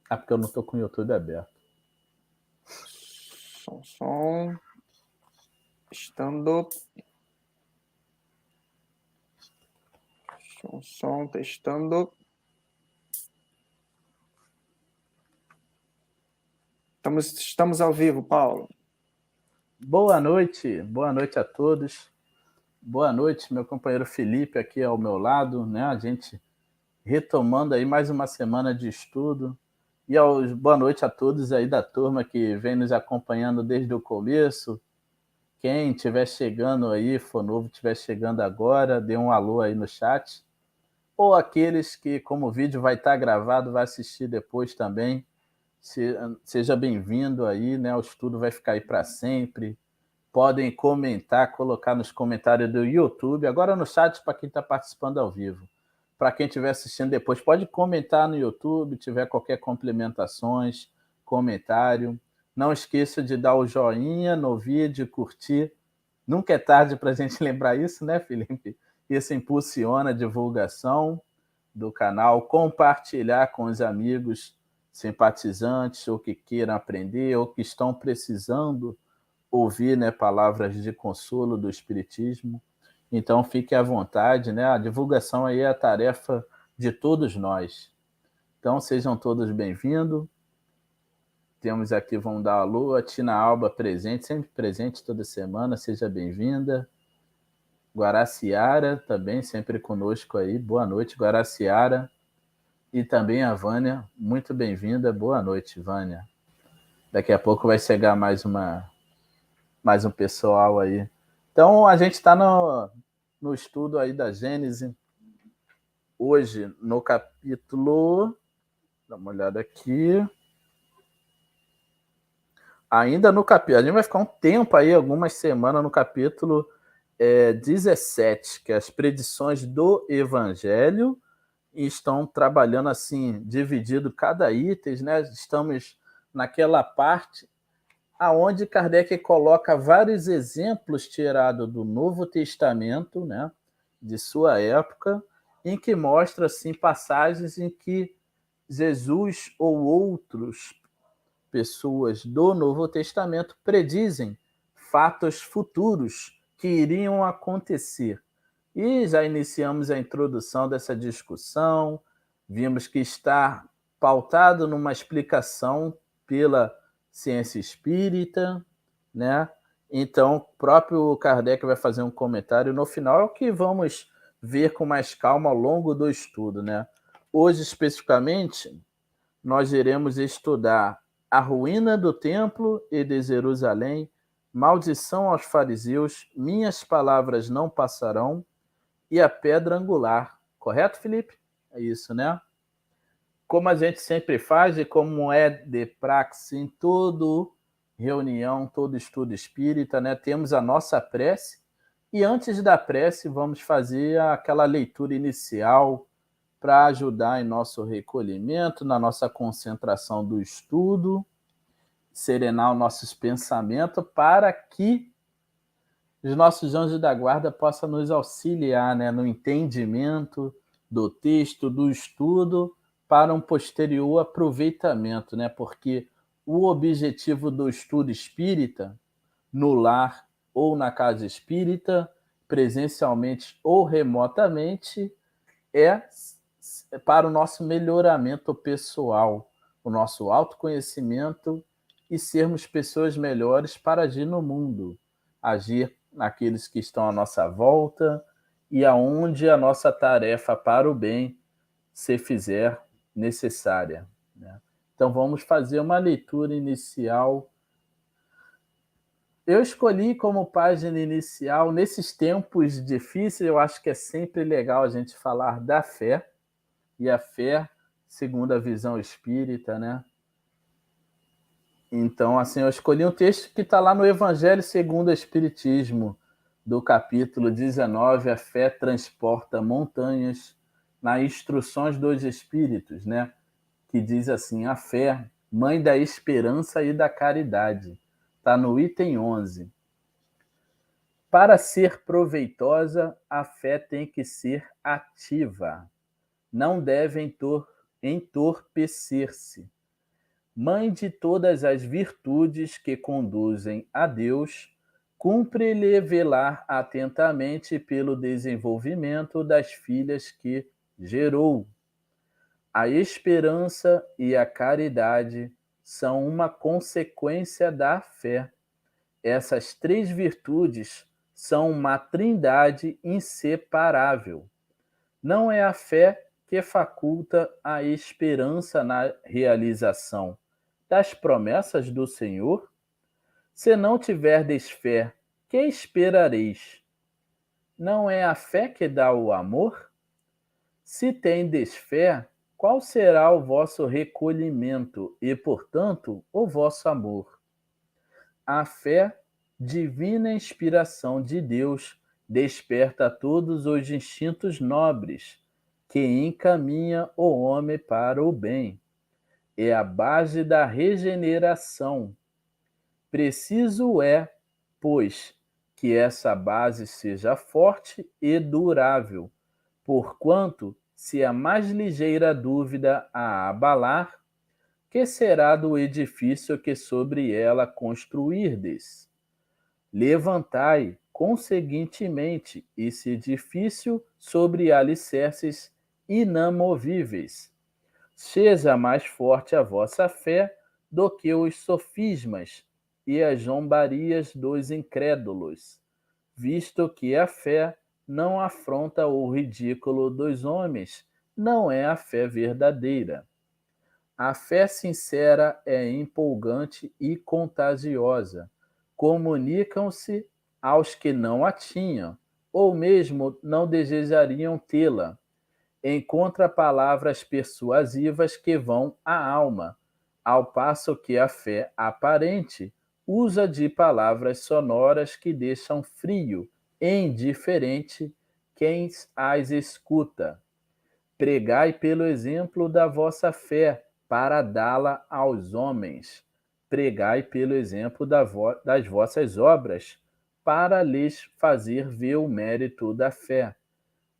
Ah, porque eu não estou com o YouTube aberto. Som. Testando. Som, testando. Estamos ao vivo, Paulo. Boa noite a todos. Boa noite, meu companheiro Felipe aqui ao meu lado, né? A gente retomando aí mais uma semana de estudo. E boa noite a todos aí da turma que vem nos acompanhando desde o começo. Quem estiver chegando aí, for novo, estiver chegando agora, dê um alô aí no chat. Ou aqueles que, como o vídeo vai estar gravado, vai assistir depois também. Seja bem-vindo aí, né? O estudo vai ficar aí para sempre. Podem comentar, colocar nos comentários do YouTube, agora no chat para quem está participando ao vivo. Para quem estiver assistindo depois, pode comentar no YouTube, tiver qualquer complementações, comentário. Não esqueça de dar o joinha no vídeo, curtir. Nunca é tarde para a gente lembrar isso, né, Felipe? Isso impulsiona a divulgação do canal, compartilhar com os amigos simpatizantes, ou que queiram aprender, ou que estão precisando ouvir, né, palavras de consolo do Espiritismo. Então, fique à vontade, né? A divulgação aí é a tarefa de todos nós. Então, sejam todos bem-vindos. Temos aqui, vamos dar alô, a Tina Alba presente, sempre presente toda semana, seja bem-vinda. Guaraciara também, sempre conosco aí. Boa noite, Guaraciara. E também a Vânia, muito bem-vinda. Boa noite, Vânia. Daqui a pouco vai chegar mais um pessoal aí. Então, a gente está no estudo aí da Gênese, hoje no capítulo, dá uma olhada aqui, ainda no capítulo, a gente vai ficar um tempo aí, algumas semanas no capítulo 17, que é as predições do Evangelho, e estão trabalhando assim, dividido cada item, né? Estamos naquela parte aonde Kardec coloca vários exemplos tirados do Novo Testamento, né, de sua época, em que mostra assim passagens em que Jesus ou outras pessoas do Novo Testamento predizem fatos futuros que iriam acontecer. E já iniciamos a introdução dessa discussão, vimos que está pautado numa explicação pela ciência espírita, né? Então, o próprio Kardec vai fazer um comentário no final, é o que vamos ver com mais calma ao longo do estudo, né? Hoje, especificamente, nós iremos estudar a ruína do templo e de Jerusalém, maldição aos fariseus, minhas palavras não passarão, e a pedra angular. Correto, Felipe? É isso, né? Como a gente sempre faz e como é de praxe em toda reunião, todo estudo espírita, né? Temos a nossa prece e antes da prece vamos fazer aquela leitura inicial para ajudar em nosso recolhimento, na nossa concentração do estudo, serenar os nossos pensamentos para que os nossos anjos da guarda possam nos auxiliar, né, no entendimento do texto, do estudo, para um posterior aproveitamento, né? Porque o objetivo do estudo espírita, no lar ou na casa espírita, presencialmente ou remotamente, é para o nosso melhoramento pessoal, o nosso autoconhecimento e sermos pessoas melhores para agir no mundo, agir naqueles que estão à nossa volta e aonde a nossa tarefa para o bem se fizer necessária, né? Então vamos fazer uma leitura inicial. Eu escolhi como página inicial, nesses tempos difíceis, eu acho que é sempre legal a gente falar da fé, e a fé segundo a visão espírita, né? Então, assim, eu escolhi um texto que está lá no Evangelho segundo o Espiritismo, do capítulo 19, a fé transporta montanhas, nas instruções dos Espíritos, né? Que diz assim, a fé, mãe da esperança e da caridade. Está no item 11. Para ser proveitosa, a fé tem que ser ativa. Não deve entorpecer-se, mãe de todas as virtudes que conduzem a Deus, cumpre-lhe velar atentamente pelo desenvolvimento das filhas que gerou. A esperança e a caridade são uma consequência da fé. Essas três virtudes são uma trindade inseparável. Não é a fé que faculta a esperança na realização das promessas do Senhor? Se não tiverdes fé, que esperareis? Não é a fé que dá o amor? Se tendes fé, qual será o vosso recolhimento e, portanto, o vosso amor? A fé, divina inspiração de Deus, desperta todos os instintos nobres, que encaminha o homem para o bem. É a base da regeneração. Preciso é, pois, que essa base seja forte e durável, porquanto, se a mais ligeira dúvida a abalar, que será do edifício que sobre ela construirdes? Levantai, conseguintemente, esse edifício sobre alicerces inamovíveis. Seja mais forte a vossa fé do que os sofismas e as zombarias dos incrédulos, visto que a fé não afronta o ridículo dos homens, não é a fé verdadeira. A fé sincera é empolgante e contagiosa. Comunicam-se aos que não a tinham, ou mesmo não desejariam tê-la. Encontra palavras persuasivas que vão à alma, ao passo que a fé aparente usa de palavras sonoras que deixam frio e indiferente quem as escuta. Pregai pelo exemplo da vossa fé, para dá-la aos homens. Pregai pelo exemplo das vossas obras, para lhes fazer ver o mérito da fé.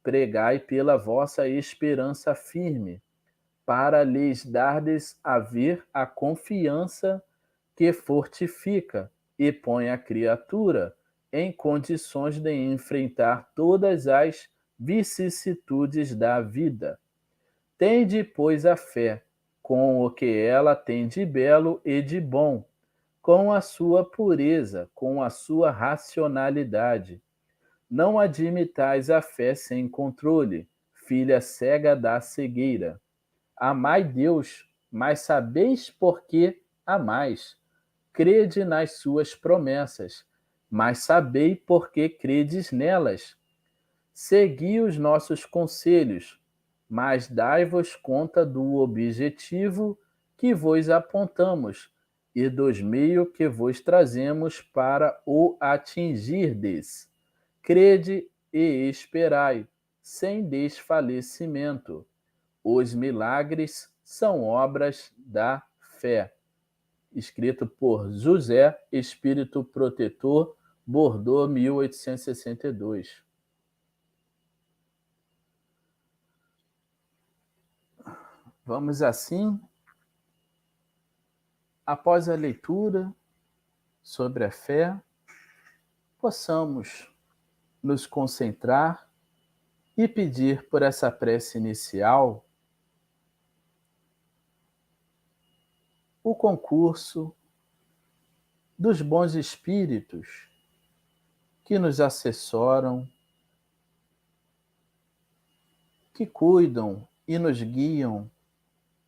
Pregai pela vossa esperança firme, para lhes dardes a ver a confiança que fortifica e põe a criatura em condições de enfrentar todas as vicissitudes da vida. Tende, pois, a fé, com o que ela tem de belo e de bom, com a sua pureza, com a sua racionalidade. Não admitais a fé sem controle, filha cega da cegueira. Amai Deus, mas sabeis por que amais. Crede nas suas promessas, mas sabei por que credes nelas. Segui os nossos conselhos, mas dai-vos conta do objetivo que vos apontamos e dos meios que vos trazemos para o atingirdes. Crede e esperai, sem desfalecimento. Os milagres são obras da fé. Escrito por José, Espírito Protetor, Bordeaux, 1862. Vamos assim, após a leitura sobre a fé, possamos nos concentrar e pedir por essa prece inicial o concurso dos bons espíritos que nos assessoram, que cuidam e nos guiam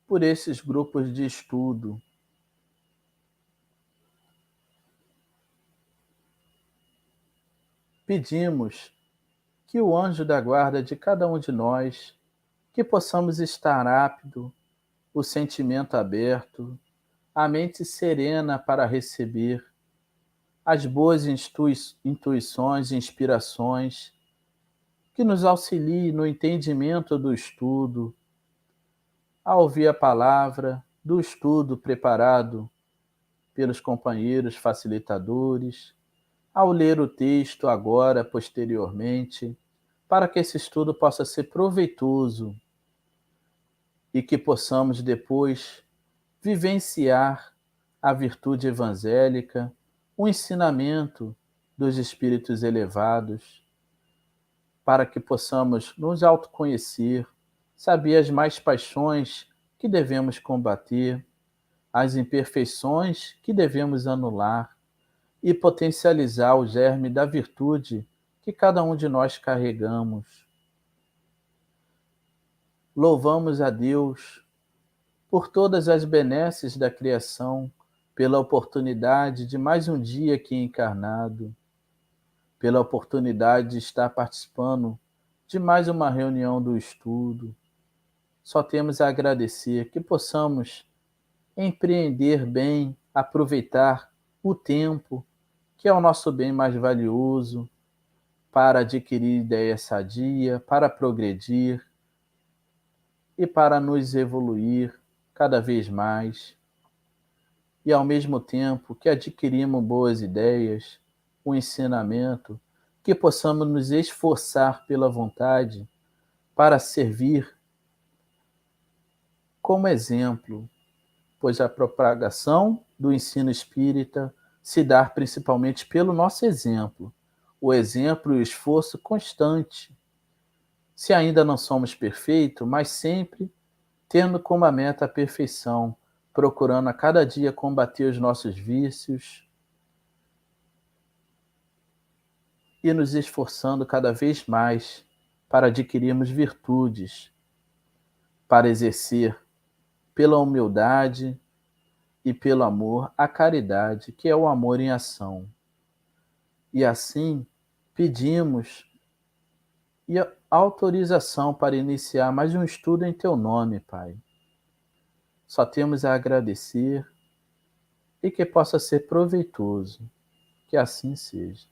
por esses grupos de estudo. Pedimos que o anjo da guarda de cada um de nós, que possamos estar apto, o sentimento aberto, a mente serena para receber as boas intuições e inspirações, que nos auxilie no entendimento do estudo, a ouvir a palavra do estudo preparado pelos companheiros facilitadores, ao ler o texto agora, posteriormente, para que esse estudo possa ser proveitoso e que possamos depois vivenciar a virtude evangélica, o ensinamento dos espíritos elevados, para que possamos nos autoconhecer, saber as mais paixões que devemos combater, as imperfeições que devemos anular e potencializar o germe da virtude que cada um de nós carregamos. Louvamos a Deus por todas as benesses da criação, pela oportunidade de mais um dia aqui encarnado, pela oportunidade de estar participando de mais uma reunião do estudo. Só temos a agradecer que possamos empreender bem, aproveitar o tempo, que é o nosso bem mais valioso, para adquirir ideia sadia, para progredir e para nos evoluir cada vez mais. E ao mesmo tempo que adquirimos boas ideias, o ensinamento, que possamos nos esforçar pela vontade para servir como exemplo, pois a propagação do ensino espírita se dá principalmente pelo nosso exemplo, o exemplo e o esforço constante. Se ainda não somos perfeitos, mas sempre tendo como meta a perfeição, procurando a cada dia combater os nossos vícios e nos esforçando cada vez mais para adquirirmos virtudes, para exercer pela humildade e pelo amor a caridade, que é o amor em ação. E assim pedimos e autorização para iniciar mais um estudo em teu nome, Pai. Só temos a agradecer e que possa ser proveitoso. Que assim seja.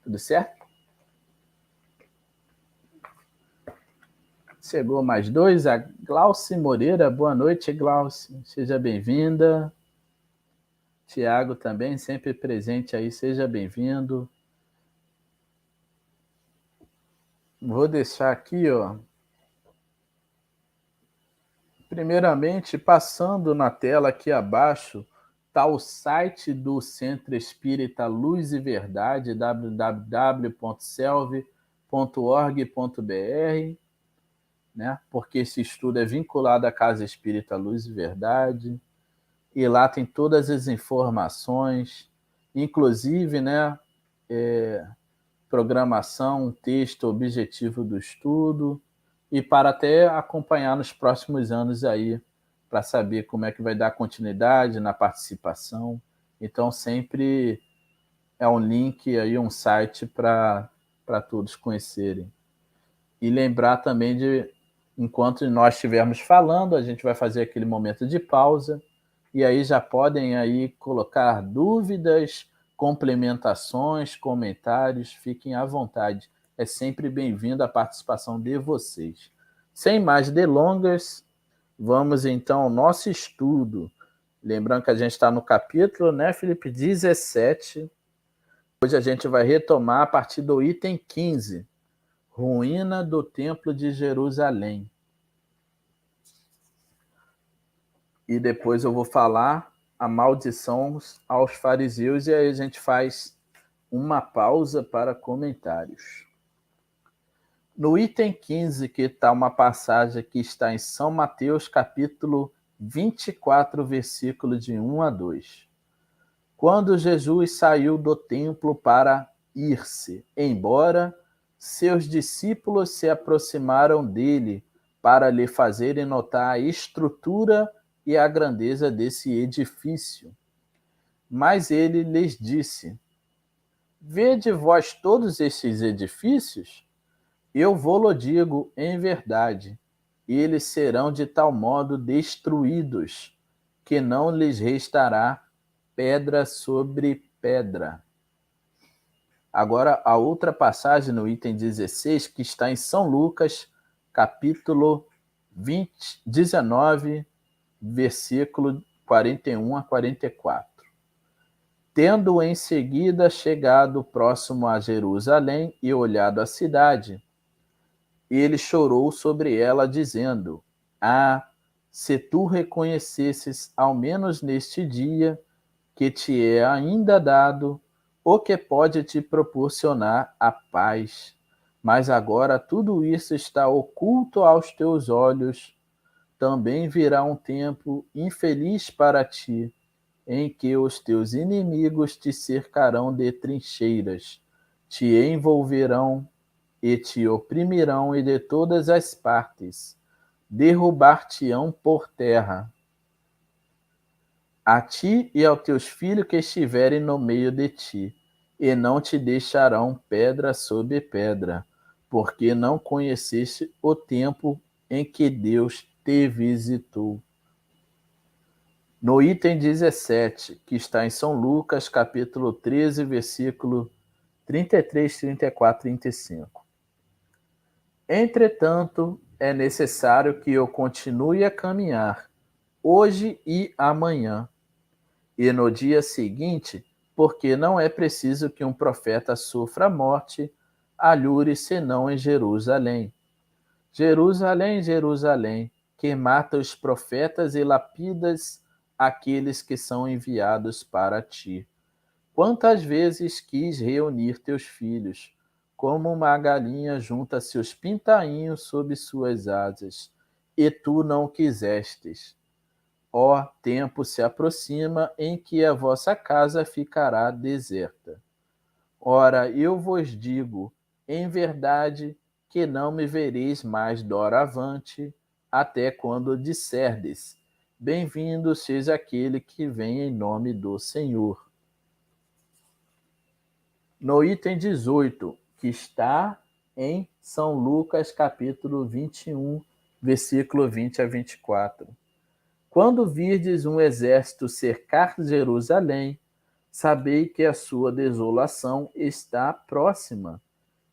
Tudo certo? Chegou mais dois, a Glauci Moreira. Boa noite, Glauci. Seja bem-vinda. Tiago também, sempre presente aí, seja bem-vindo. Vou deixar aqui, ó. Primeiramente, passando na tela aqui abaixo, está o site do Centro Espírita Luz e Verdade, www.selv.org.br, né? Porque esse estudo é vinculado à Casa Espírita Luz e Verdade, e lá tem todas as informações, inclusive, né, programação, texto, objetivo do estudo, e para até acompanhar nos próximos anos aí, para saber como é que vai dar continuidade na participação. Então, sempre é um link aí, um site para todos conhecerem. E lembrar também de, enquanto nós estivermos falando, a gente vai fazer aquele momento de pausa, e aí já podem aí colocar dúvidas, complementações, comentários, fiquem à vontade. É sempre bem-vindo a participação de vocês. Sem mais delongas, vamos então ao nosso estudo. Lembrando que a gente está no capítulo, né, Felipe? 17. Hoje a gente vai retomar a partir do item 15, Ruína do Templo de Jerusalém. E depois eu vou falar a maldição aos fariseus, e aí a gente faz uma pausa para comentários. No item 15, que está uma passagem que está em São Mateus, capítulo 24, versículo de 1 a 2. Quando Jesus saiu do templo para ir-se embora, seus discípulos se aproximaram dele para lhe fazerem notar a estrutura e a grandeza desse edifício. Mas ele lhes disse: Vede vós todos estes edifícios? Eu vou-lo digo em verdade, eles serão de tal modo destruídos, que não lhes restará pedra sobre pedra. Agora, a outra passagem no item 16, que está em São Lucas, capítulo 19, versículo 41 a 44. Tendo em seguida chegado próximo a Jerusalém e olhado a cidade, ele chorou sobre ela, dizendo: Ah, se tu reconhecesses, ao menos neste dia, que te é ainda dado, o que pode te proporcionar a paz. Mas agora tudo isso está oculto aos teus olhos. Também virá um tempo infeliz para ti, em que os teus inimigos te cercarão de trincheiras, te envolverão e te oprimirão, e de todas as partes derrubar-te-ão por terra. A ti e aos teus filhos que estiverem no meio de ti, e não te deixarão pedra sobre pedra, porque não conheceste o tempo em que Deus te visitou. No item 17, que está em São Lucas, capítulo 13, versículo 33, 34 e 35. Entretanto, é necessário que eu continue a caminhar, hoje e amanhã, e no dia seguinte, porque não é preciso que um profeta sofra a morte, alhure senão em Jerusalém. Jerusalém, Jerusalém, que mata os profetas e lapidas aqueles que são enviados para ti. Quantas vezes quis reunir teus filhos, como uma galinha junta seus pintainhos sob suas asas, e tu não quisestes. Ó, tempo se aproxima em que a vossa casa ficará deserta. Ora, eu vos digo, em verdade, que não me vereis mais doravante, até quando disserdes: Bem-vindo seja aquele que vem em nome do Senhor. No item 18, que está em São Lucas, capítulo 21, versículo 20 a 24. Quando virdes um exército cercar Jerusalém, sabei que a sua desolação está próxima.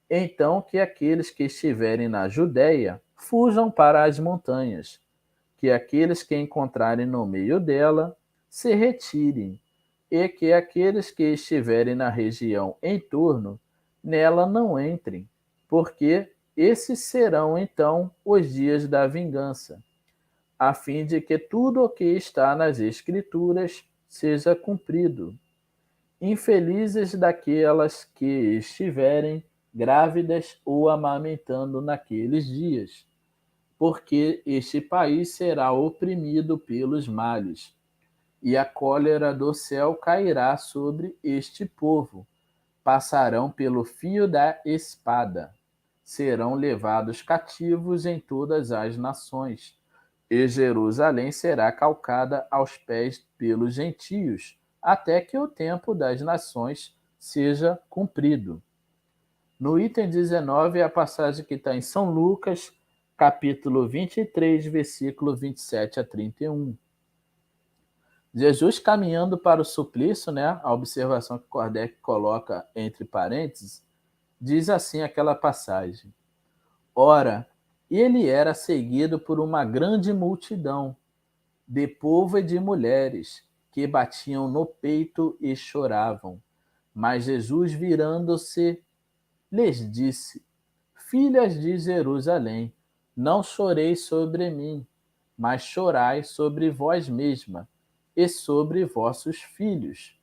Então que aqueles que estiverem na Judéia fujam para as montanhas, que aqueles que encontrarem no meio dela se retirem, e que aqueles que estiverem na região em torno nela não entrem, porque esses serão então os dias da vingança, a fim de que tudo o que está nas Escrituras seja cumprido. Infelizes daquelas que estiverem grávidas ou amamentando naqueles dias, porque este país será oprimido pelos males, e a cólera do céu cairá sobre este povo. Passarão pelo fio da espada, serão levados cativos em todas as nações, e Jerusalém será calcada aos pés pelos gentios, até que o tempo das nações seja cumprido. No item 19, é a passagem que está em São Lucas, capítulo 23, versículo 27 a 31. Jesus caminhando para o suplício, né? A observação que Kardec coloca entre parênteses, diz assim aquela passagem: Ora, ele era seguido por uma grande multidão, de povo e de mulheres, que batiam no peito e choravam. Mas Jesus, virando-se, lhes disse: Filhas de Jerusalém, não choreis sobre mim, mas chorai sobre vós mesma e sobre vossos filhos.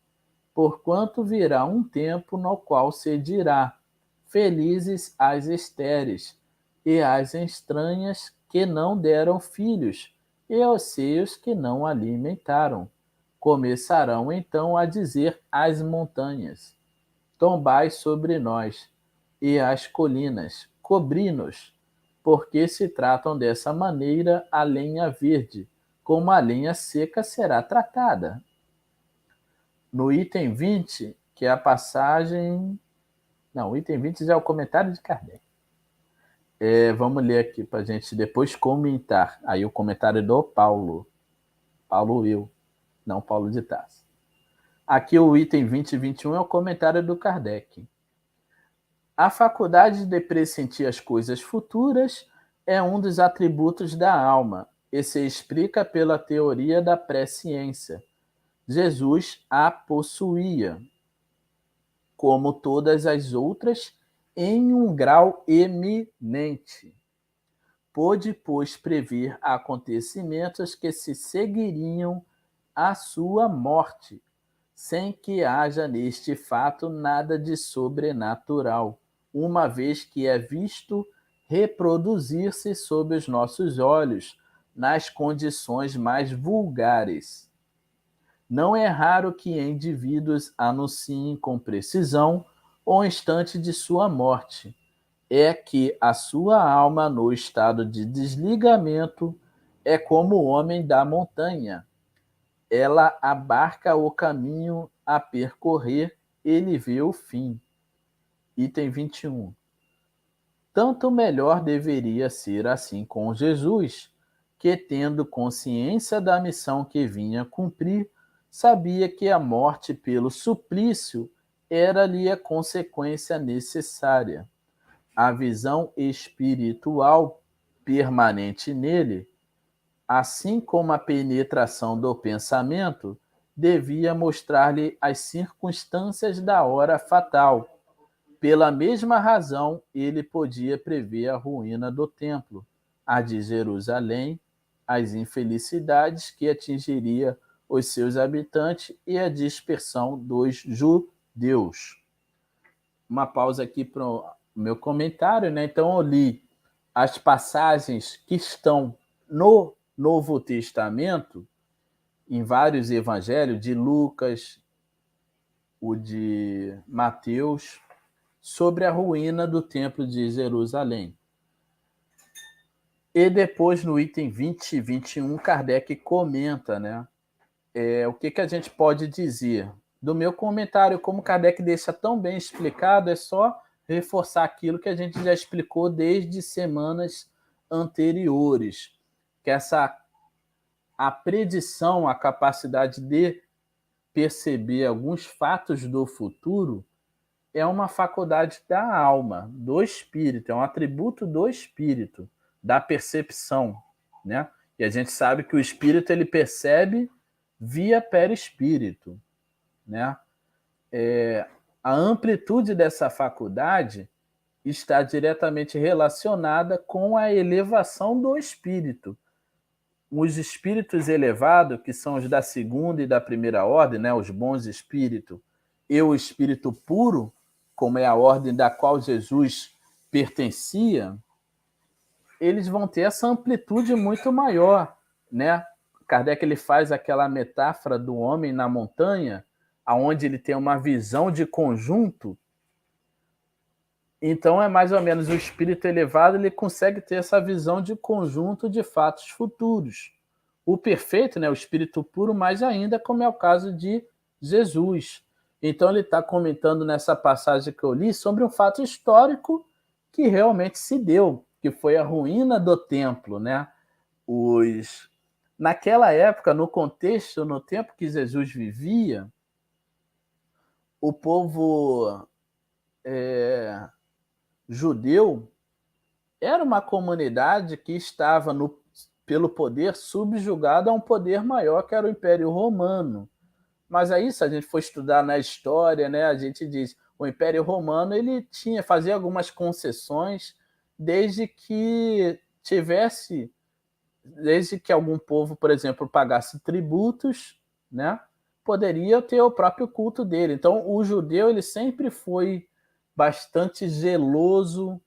Porquanto virá um tempo no qual se dirá: Felizes as estéreis e as estranhas que não deram filhos, e aos seios que não alimentaram. Começarão então a dizer às montanhas: Tombai sobre nós, e às colinas: Cobri-nos, porque se tratam dessa maneira a lenha verde, como a lenha seca será tratada. No item 20, que é a passagem. Não, o item 20 já é o comentário de Kardec. Vamos ler aqui para a gente depois comentar. Aí o comentário do Paulo. Paulo Will, não Paulo de Tarso. Aqui o item 20 e 21 é o comentário do Kardec. A faculdade de pressentir as coisas futuras é um dos atributos da alma e se explica pela teoria da presciência. Jesus a possuía, como todas as outras, em um grau eminente. Pôde, pois, prever acontecimentos que se seguiriam à sua morte, sem que haja neste fato nada de sobrenatural, uma vez que é visto reproduzir-se sob os nossos olhos, nas condições mais vulgares. Não é raro que indivíduos anunciem com precisão o instante de sua morte. É que a sua alma, no estado de desligamento, é como o homem da montanha. Ela abarca o caminho a percorrer, ele vê o fim. Item 21. Tanto melhor deveria ser assim com Jesus, que, tendo consciência da missão que vinha cumprir, sabia que a morte pelo suplício era-lhe a consequência necessária. A visão espiritual permanente nele, assim como a penetração do pensamento, devia mostrar-lhe as circunstâncias da hora fatal. Pela mesma razão, ele podia prever a ruína do templo, a de Jerusalém, as infelicidades que atingiria os seus habitantes e a dispersão dos judeus. Uma pausa aqui para o meu comentário, né? Então, eu li as passagens que estão no Novo Testamento, em vários evangelhos, de Lucas, o de Mateus, sobre a ruína do templo de Jerusalém. E depois, no item 20 e 21, Kardec comenta, né? O que a gente pode dizer? Do meu comentário, como Kardec deixa tão bem explicado, é só reforçar aquilo que a gente já explicou desde semanas anteriores, que a predição, a capacidade de perceber alguns fatos do futuro é uma faculdade da alma, do espírito, é um atributo do espírito, da percepção, né? E a gente sabe que o espírito ele percebe via perispírito, né? A amplitude dessa faculdade está diretamente relacionada com a elevação do espírito. Os espíritos elevados, que são os da segunda e da primeira ordem, né, os bons espíritos, e o espírito puro, como é a ordem da qual Jesus pertencia, eles vão ter essa amplitude muito maior, né? Kardec ele faz aquela metáfora do homem na montanha, aonde ele tem uma visão de conjunto. Então é mais ou menos o espírito elevado, ele consegue ter essa visão de conjunto de fatos futuros. O perfeito, né, o espírito puro, mais ainda, como é o caso de Jesus. Então ele está comentando nessa passagem que eu li sobre um fato histórico que realmente se deu, que foi a ruína do templo, né? Naquela época, no contexto, no tempo que Jesus vivia, o povo judeu era uma comunidade que estava pelo poder subjugada a um poder maior, que era o Império Romano. Mas aí, se a gente for estudar na história, né, a gente diz o Império Romano ele fazia algumas concessões desde que algum povo, por exemplo, pagasse tributos, né, poderia ter o próprio culto dele. Então, o judeu ele sempre foi bastante zeloso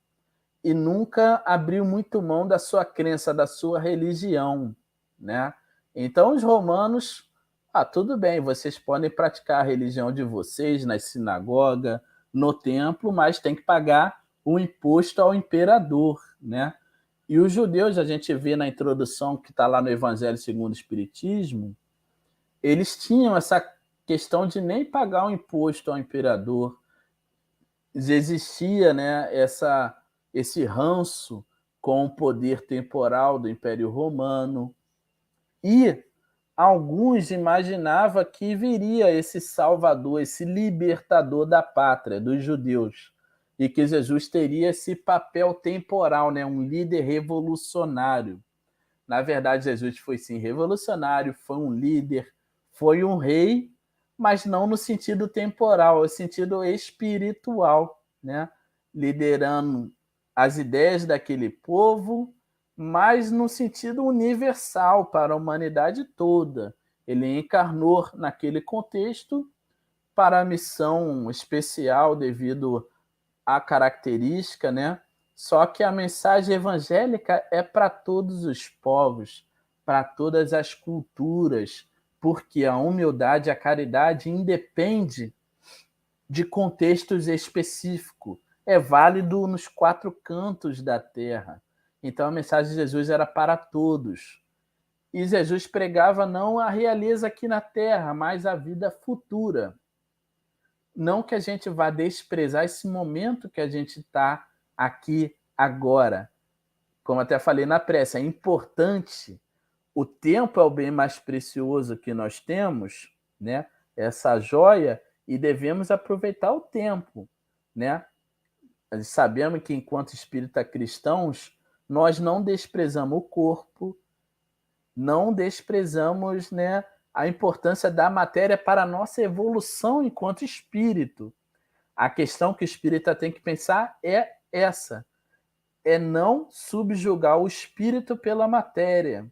e nunca abriu muito mão da sua crença, da sua religião, né? Então, os romanos, tudo bem, vocês podem praticar a religião de vocês na sinagoga, no templo, mas tem que pagar o imposto ao imperador, né? E os judeus, a gente vê na introdução que está lá no Evangelho segundo o Espiritismo, eles tinham essa questão de nem pagar o imposto ao imperador. Existia, né, esse ranço com o poder temporal do Império Romano. E alguns imaginavam que viria esse salvador, esse libertador da pátria, dos judeus, e que Jesus teria esse papel temporal, né, um líder revolucionário. Na verdade, Jesus foi sim revolucionário, foi um líder, Foi um rei, mas não no sentido temporal, no sentido espiritual, né? Liderando as ideias daquele povo, mas no sentido universal para a humanidade toda. Ele encarnou naquele contexto para a missão especial devido à característica, né? Só que a mensagem evangélica é para todos os povos, para todas as culturas, porque a humildade, a caridade independe de contextos específicos. É válido nos 4 cantos da terra. Então a mensagem de Jesus era para todos. E Jesus pregava não a realeza aqui na terra, mas a vida futura. Não que a gente vá desprezar esse momento que a gente está aqui agora. Como até falei na prece, é importante. O tempo é o bem mais precioso que nós temos, né? Essa joia, e devemos aproveitar o tempo, né? Sabemos que enquanto espírita cristãos, nós não desprezamos o corpo, não desprezamos, né, a importância da matéria para a nossa evolução enquanto espírito. A questão que o espírita tem que pensar é essa, é não subjugar o espírito pela matéria.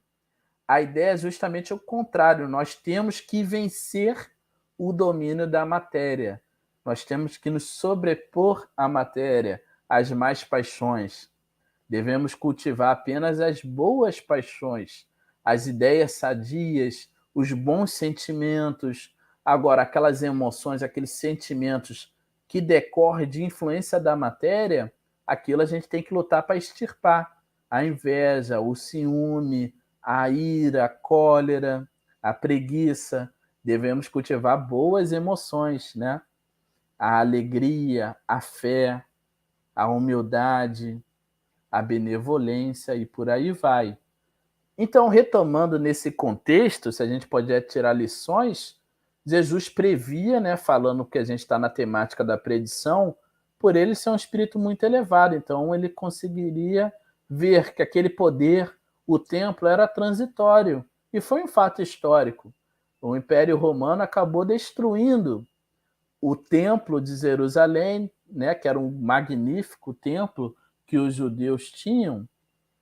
A ideia é justamente o contrário, nós temos que vencer o domínio da matéria. Nós temos que nos sobrepor à matéria, às más paixões. Devemos cultivar apenas as boas paixões, as ideias sadias, os bons sentimentos. Agora, aquelas emoções, aqueles sentimentos que decorrem de influência da matéria, aquilo a gente tem que lutar para extirpar. A inveja, o ciúme, a ira, a cólera, a preguiça. Devemos cultivar boas emoções, né? A alegria, a fé, a humildade, a benevolência e por aí vai. Então, retomando nesse contexto, se a gente puder tirar lições, Jesus previa, né, falando que a gente está na temática da predição, por ele ser um espírito muito elevado, então ele conseguiria ver que aquele poder, o templo, era transitório, e foi um fato histórico. O Império Romano acabou destruindo o templo de Jerusalém, né, que era um magnífico templo que os judeus tinham,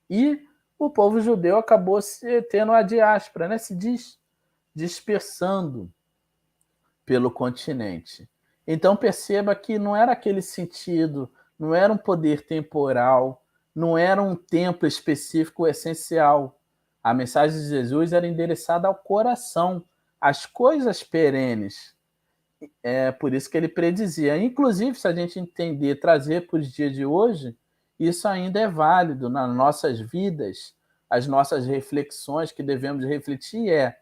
e o povo judeu acabou se tendo a diáspora, né, se dispersando pelo continente. Então perceba que não era aquele sentido, não era um poder temporal, não era um templo específico essencial. A mensagem de Jesus era endereçada ao coração, às coisas perenes. É por isso que ele predizia. Inclusive, se a gente entender, trazer para os dias de hoje, isso ainda é válido nas nossas vidas, as nossas reflexões que devemos refletir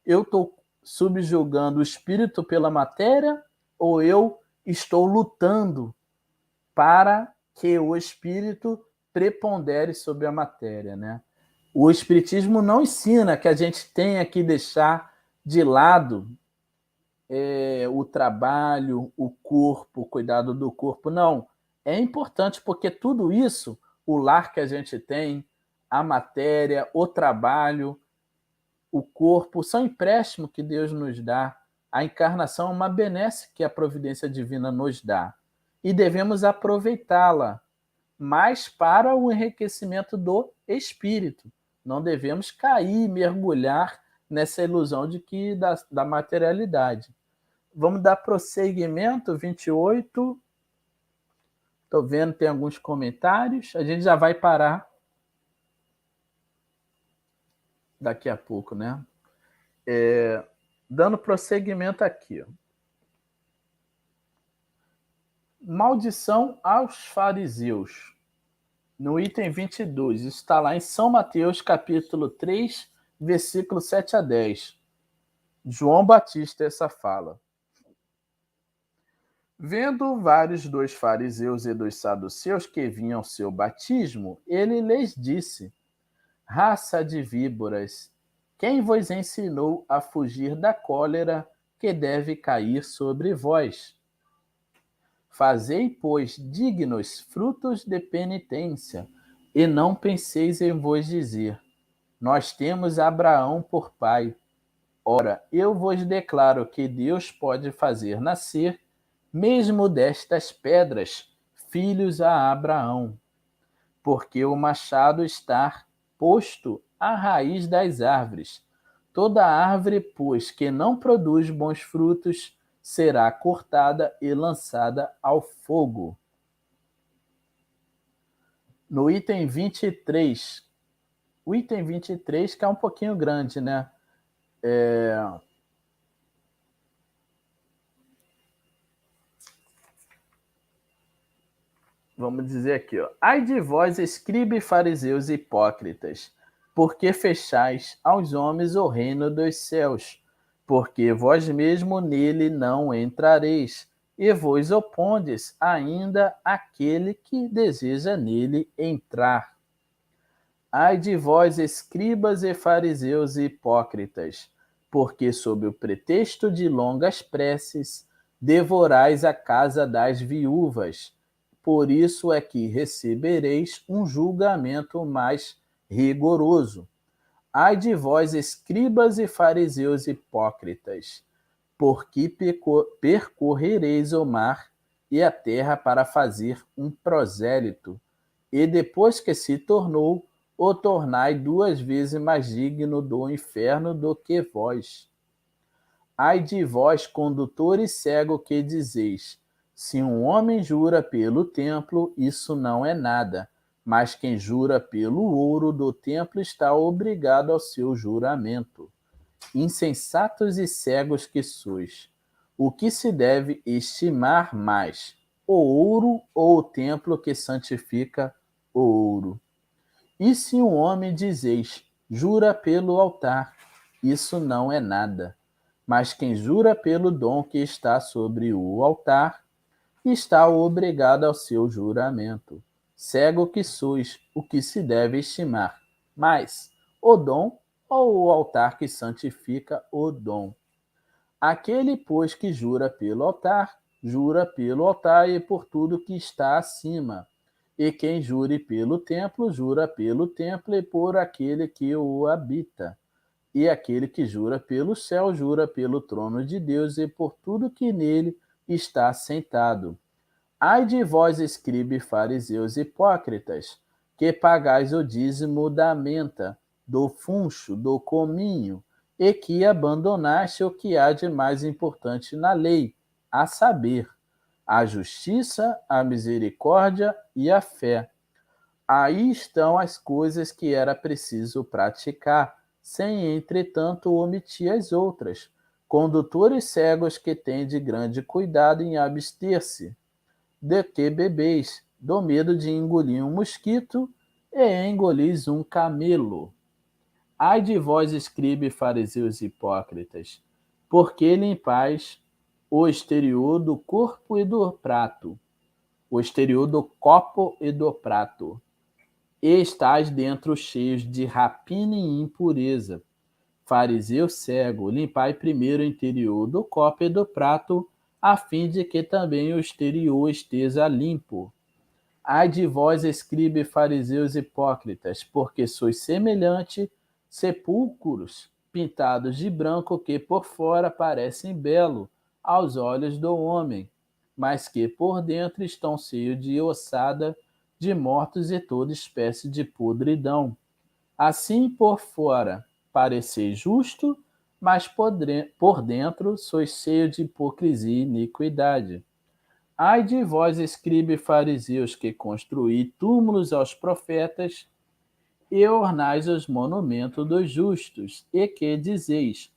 eu estou subjugando o espírito pela matéria ou eu estou lutando para que o espírito prepondere sobre a matéria, né? O espiritismo não ensina que a gente tenha que deixar de lado o trabalho, o corpo, o cuidado do corpo. Não. É importante porque tudo isso, o lar que a gente tem, a matéria, o trabalho, o corpo, são empréstimos que Deus nos dá. A encarnação é uma benesse que a providência divina nos dá. E devemos aproveitá-la, mas para o enriquecimento do espírito. Não devemos cair, mergulhar nessa ilusão de que da materialidade. Vamos dar prosseguimento, 28. Estou vendo, tem alguns comentários. A gente já vai parar daqui a pouco, né? Dando prosseguimento aqui. Maldição aos fariseus. No item 22. Isso está lá em São Mateus, capítulo 3, versículo 7 a 10. João Batista, essa fala. Vendo vários dos fariseus e dos saduceus que vinham ao seu batismo, ele lhes disse: raça de víboras, quem vos ensinou a fugir da cólera que deve cair sobre vós? Fazei, pois, dignos frutos de penitência, e não penseis em vos dizer: nós temos Abraão por pai. Ora, eu vos declaro que Deus pode fazer nascer, mesmo destas pedras, filhos a Abraão, porque o machado está posto à raiz das árvores. Toda árvore, pois, que não produz bons frutos, será cortada e lançada ao fogo. No item 23, o item 23, que é um pouquinho grande, né? Vamos dizer aqui, ó. Ai de vós, escribe, fariseus e hipócritas, porque fechais aos homens o reino dos céus, porque vós mesmo nele não entrareis, e vos opondes ainda àquele que deseja nele entrar. Ai de vós, escribas e fariseus e hipócritas, porque sob o pretexto de longas preces devorais a casa das viúvas. Por isso é que recebereis um julgamento mais rigoroso. Ai de vós, escribas e fariseus hipócritas, porque percorrereis o mar e a terra para fazer um prosélito, e depois que se tornou, o tornai 2 vezes mais digno do inferno do que vós. Ai de vós, condutores cegos, que dizeis: se um homem jura pelo templo, isso não é nada, mas quem jura pelo ouro do templo está obrigado ao seu juramento. Insensatos e cegos que sois, o que se deve estimar mais, o ouro ou o templo que santifica o ouro? E se um homem dizeis, jura pelo altar, isso não é nada, mas quem jura pelo dom que está sobre o altar, está obrigado ao seu juramento. Cego que sois, o que se deve estimar mais, o dom ou o altar que santifica o dom? Aquele, pois, que jura pelo altar e por tudo que está acima. E quem jure pelo templo, jura pelo templo e por aquele que o habita. E aquele que jura pelo céu, jura pelo trono de Deus e por tudo que nele está sentado. Ai de vós, escribe, fariseus hipócritas, que pagais o dízimo da menta, do funcho, do cominho, e que abandonaste o que há de mais importante na lei, a saber, a justiça, a misericórdia e a fé. Aí estão as coisas que era preciso praticar, sem, entretanto, omitir as outras. Condutores cegos que têm de grande cuidado em abster-se de que bebeis, do medo de engolir um mosquito e engolis um camelo. Ai de vós, escribe, fariseus hipócritas, porque limpais o exterior do corpo e do prato, o exterior do copo e do prato, e estáis dentro cheios de rapina e impureza. Fariseu cego, limpai primeiro o interior do copo e do prato, a fim de que também o exterior esteja limpo. Ai de vós, escribe, fariseus hipócritas, porque sois semelhante sepulcros pintados de branco que por fora parecem belo aos olhos do homem, mas que por dentro estão cheios de ossada, de mortos e toda espécie de podridão. Assim por fora pareceis justo, mas por dentro sois cheio de hipocrisia e iniquidade. Ai de vós, escribe, fariseus, que construí túmulos aos profetas e ornais os monumentos dos justos, e que dizeis: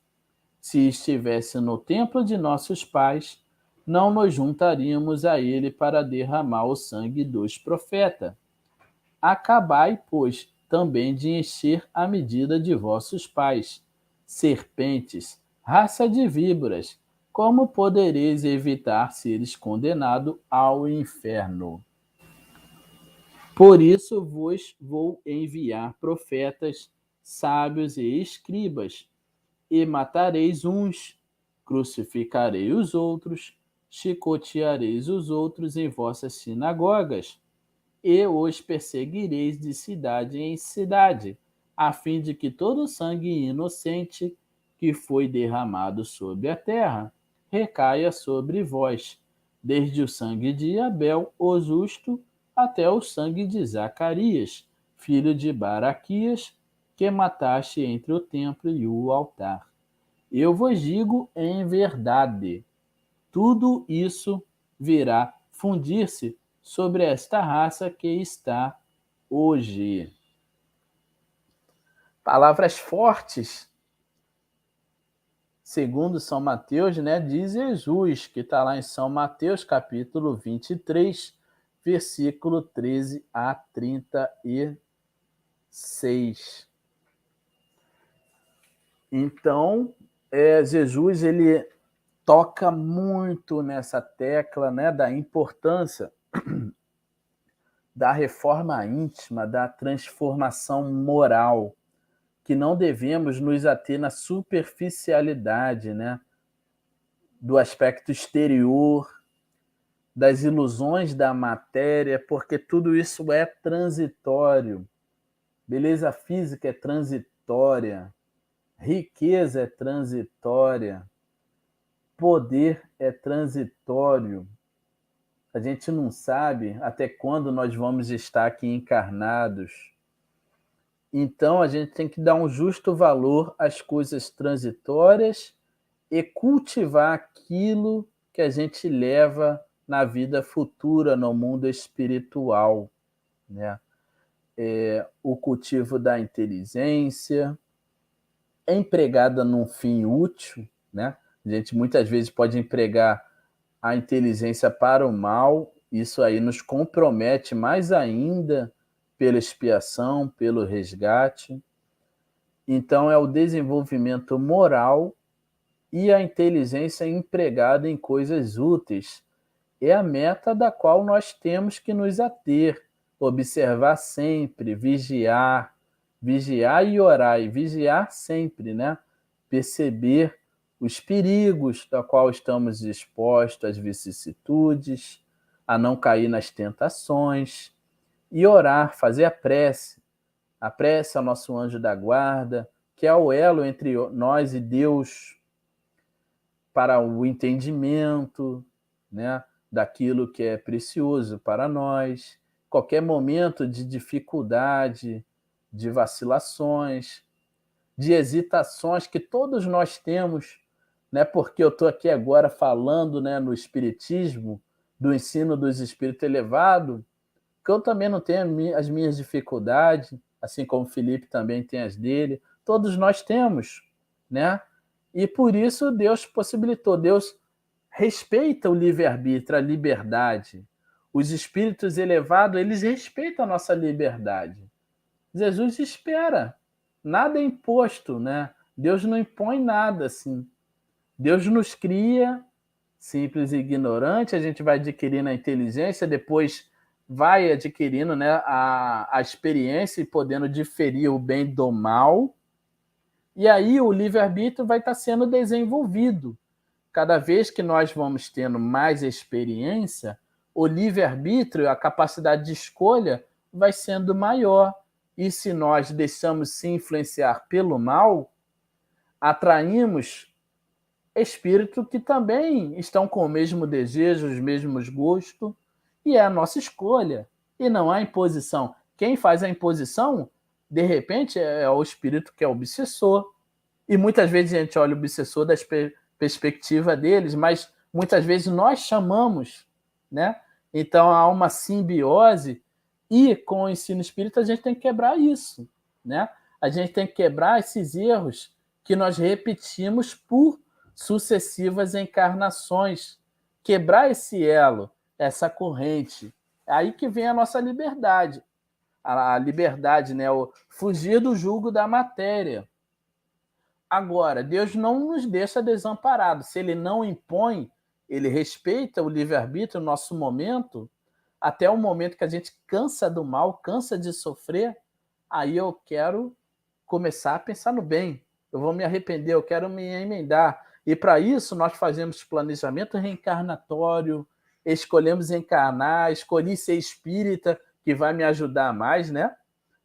se estivesse no templo de nossos pais, não nos juntaríamos a ele para derramar o sangue dos profetas. Acabai, pois, também de encher a medida de vossos pais. Serpentes, raça de víboras, como podereis evitar seres condenados ao inferno? Por isso vos vou enviar profetas, sábios e escribas, e matareis uns, crucificarei os outros, chicoteareis os outros em vossas sinagogas, e os perseguireis de cidade em cidade, a fim de que todo sangue inocente que foi derramado sobre a terra recaia sobre vós, desde o sangue de Abel, o justo, até o sangue de Zacarias, filho de Baraquias, que mataste entre o templo e o altar. Eu vos digo em verdade, tudo isso virá fundir-se sobre esta raça que está hoje. Palavras fortes, segundo São Mateus, né, diz Jesus, que está lá em São Mateus, capítulo 23, versículo 13 a 36. Então, Jesus, ele toca muito nessa tecla, né, da importância da reforma íntima, da transformação moral, que não devemos nos ater na superficialidade, né, do aspecto exterior, das ilusões da matéria, porque tudo isso é transitório. Beleza física é transitória, riqueza é transitória, poder é transitório. A gente não sabe até quando nós vamos estar aqui encarnados. Então, a gente tem que dar um justo valor às coisas transitórias e cultivar aquilo que a gente leva na vida futura, no mundo espiritual, né? O cultivo da inteligência, empregada num fim útil, né? A gente muitas vezes pode empregar a inteligência para o mal, isso aí nos compromete mais ainda pela expiação, pelo resgate. Então, é o desenvolvimento moral e a inteligência empregada em coisas úteis. É a meta da qual nós temos que nos ater, observar sempre, vigiar e orar, e vigiar sempre, né? Perceber os perigos da qual estamos expostos, às vicissitudes, a não cair nas tentações, e orar, fazer a prece. A prece é o nosso anjo da guarda, que é o elo entre nós e Deus para o entendimento, né, daquilo que é precioso para nós. Qualquer momento de dificuldade, de vacilações, de hesitações que todos nós temos, né, porque eu estou aqui agora falando, né, no Espiritismo, do ensino dos espíritos elevados, que eu também não tenho as minhas dificuldades, assim como o Felipe também tem as dele, todos nós temos, né? E por isso Deus possibilitou, Deus respeita o livre-arbítrio, a liberdade. Os espíritos elevados, eles respeitam a nossa liberdade. Jesus espera, nada é imposto, né? Deus não impõe nada, assim. Deus nos cria simples e ignorante, a gente vai adquirindo a inteligência, depois vai adquirindo, né, a experiência e podendo diferir o bem do mal, e aí o livre-arbítrio vai estar sendo desenvolvido. Cada vez que nós vamos tendo mais experiência, o livre-arbítrio, a capacidade de escolha, vai sendo maior. E se nós deixamos se influenciar pelo mal, atraímos espíritos que também estão com o mesmo desejo, os mesmos gostos, e é a nossa escolha. E não há imposição. Quem faz a imposição, de repente, é o espírito que é obsessor. E muitas vezes a gente olha o obsessor da perspectiva deles, mas muitas vezes nós chamamos, né? Então há uma simbiose, e com o ensino espírita a gente tem que quebrar isso, né? A gente tem que quebrar esses erros que nós repetimos por sucessivas encarnações, quebrar esse elo, essa corrente. É aí que vem a nossa liberdade. A liberdade, né? O fugir do jugo da matéria. Agora, Deus não nos deixa desamparados. Se ele não impõe, ele respeita o livre-arbítrio, o nosso momento, até o momento que a gente cansa do mal, cansa de sofrer, aí eu quero começar a pensar no bem. Eu vou me arrepender, eu quero me emendar. E para isso nós fazemos planejamento reencarnatório, escolhemos encarnar, escolhi ser espírita, que vai me ajudar mais, né?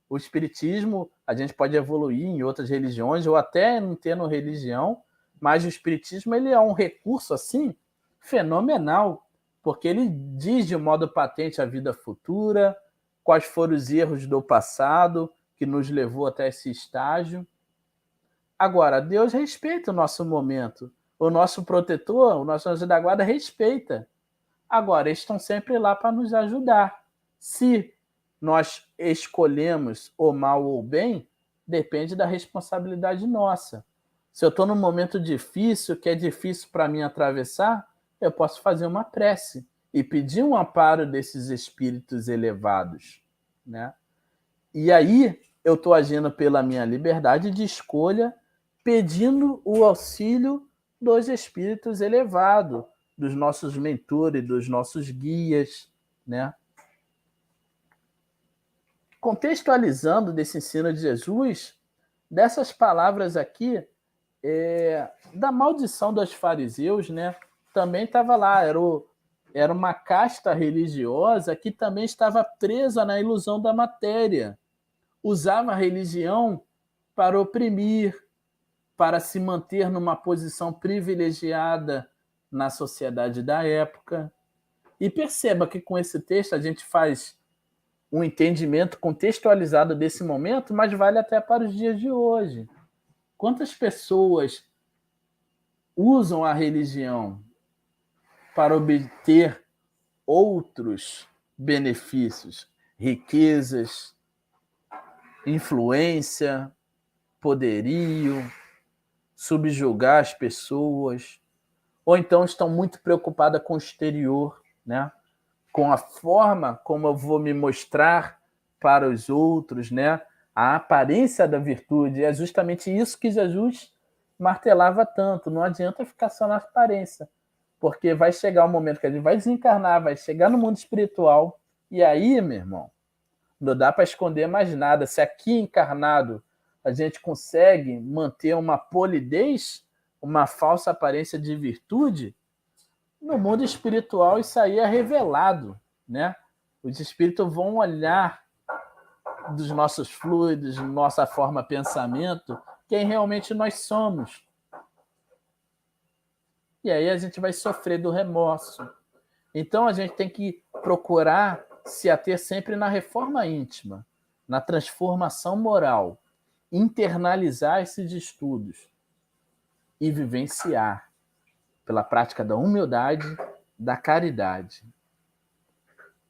O espiritismo, a gente pode evoluir em outras religiões, ou até não tendo religião, mas o espiritismo ele é um recurso assim fenomenal, porque ele diz de modo patente a vida futura, quais foram os erros do passado que nos levou até esse estágio. Agora, Deus respeita o nosso momento. O nosso protetor, o nosso anjo da guarda respeita. Agora, eles estão sempre lá para nos ajudar. Se nós escolhemos o mal ou o bem, depende da responsabilidade nossa. Se eu estou num momento difícil, que é difícil para mim atravessar, eu posso fazer uma prece e pedir um amparo desses espíritos elevados, né? E aí eu estou agindo pela minha liberdade de escolha, pedindo o auxílio dos espíritos elevados, dos nossos mentores, dos nossos guias, né? Contextualizando desse ensino de Jesus, dessas palavras aqui, da maldição dos fariseus, né? Também estava lá, era uma casta religiosa que também estava presa na ilusão da matéria. Usava a religião para oprimir, para se manter numa posição privilegiada na sociedade da época. E perceba que com esse texto a gente faz um entendimento contextualizado desse momento, mas vale até para os dias de hoje. Quantas pessoas usam a religião para obter outros benefícios, riquezas, influência, poderio, subjugar as pessoas, ou então estão muito preocupadas com o exterior, né? Com a forma como eu vou me mostrar para os outros, né? A aparência da virtude. É justamente isso que Jesus martelava tanto. Não adianta ficar só na aparência, porque vai chegar um momento que a gente vai desencarnar, vai chegar no mundo espiritual, e aí, meu irmão, não dá para esconder mais nada. Se aqui encarnado a gente consegue manter uma polidez, uma falsa aparência de virtude, no mundo espiritual isso aí é revelado, né? Os espíritos vão olhar dos nossos fluidos, nossa forma de pensamento, quem realmente nós somos. E aí a gente vai sofrer do remorso. Então a gente tem que procurar se ater sempre na reforma íntima, na transformação moral, internalizar esses estudos e vivenciar pela prática da humildade, da caridade.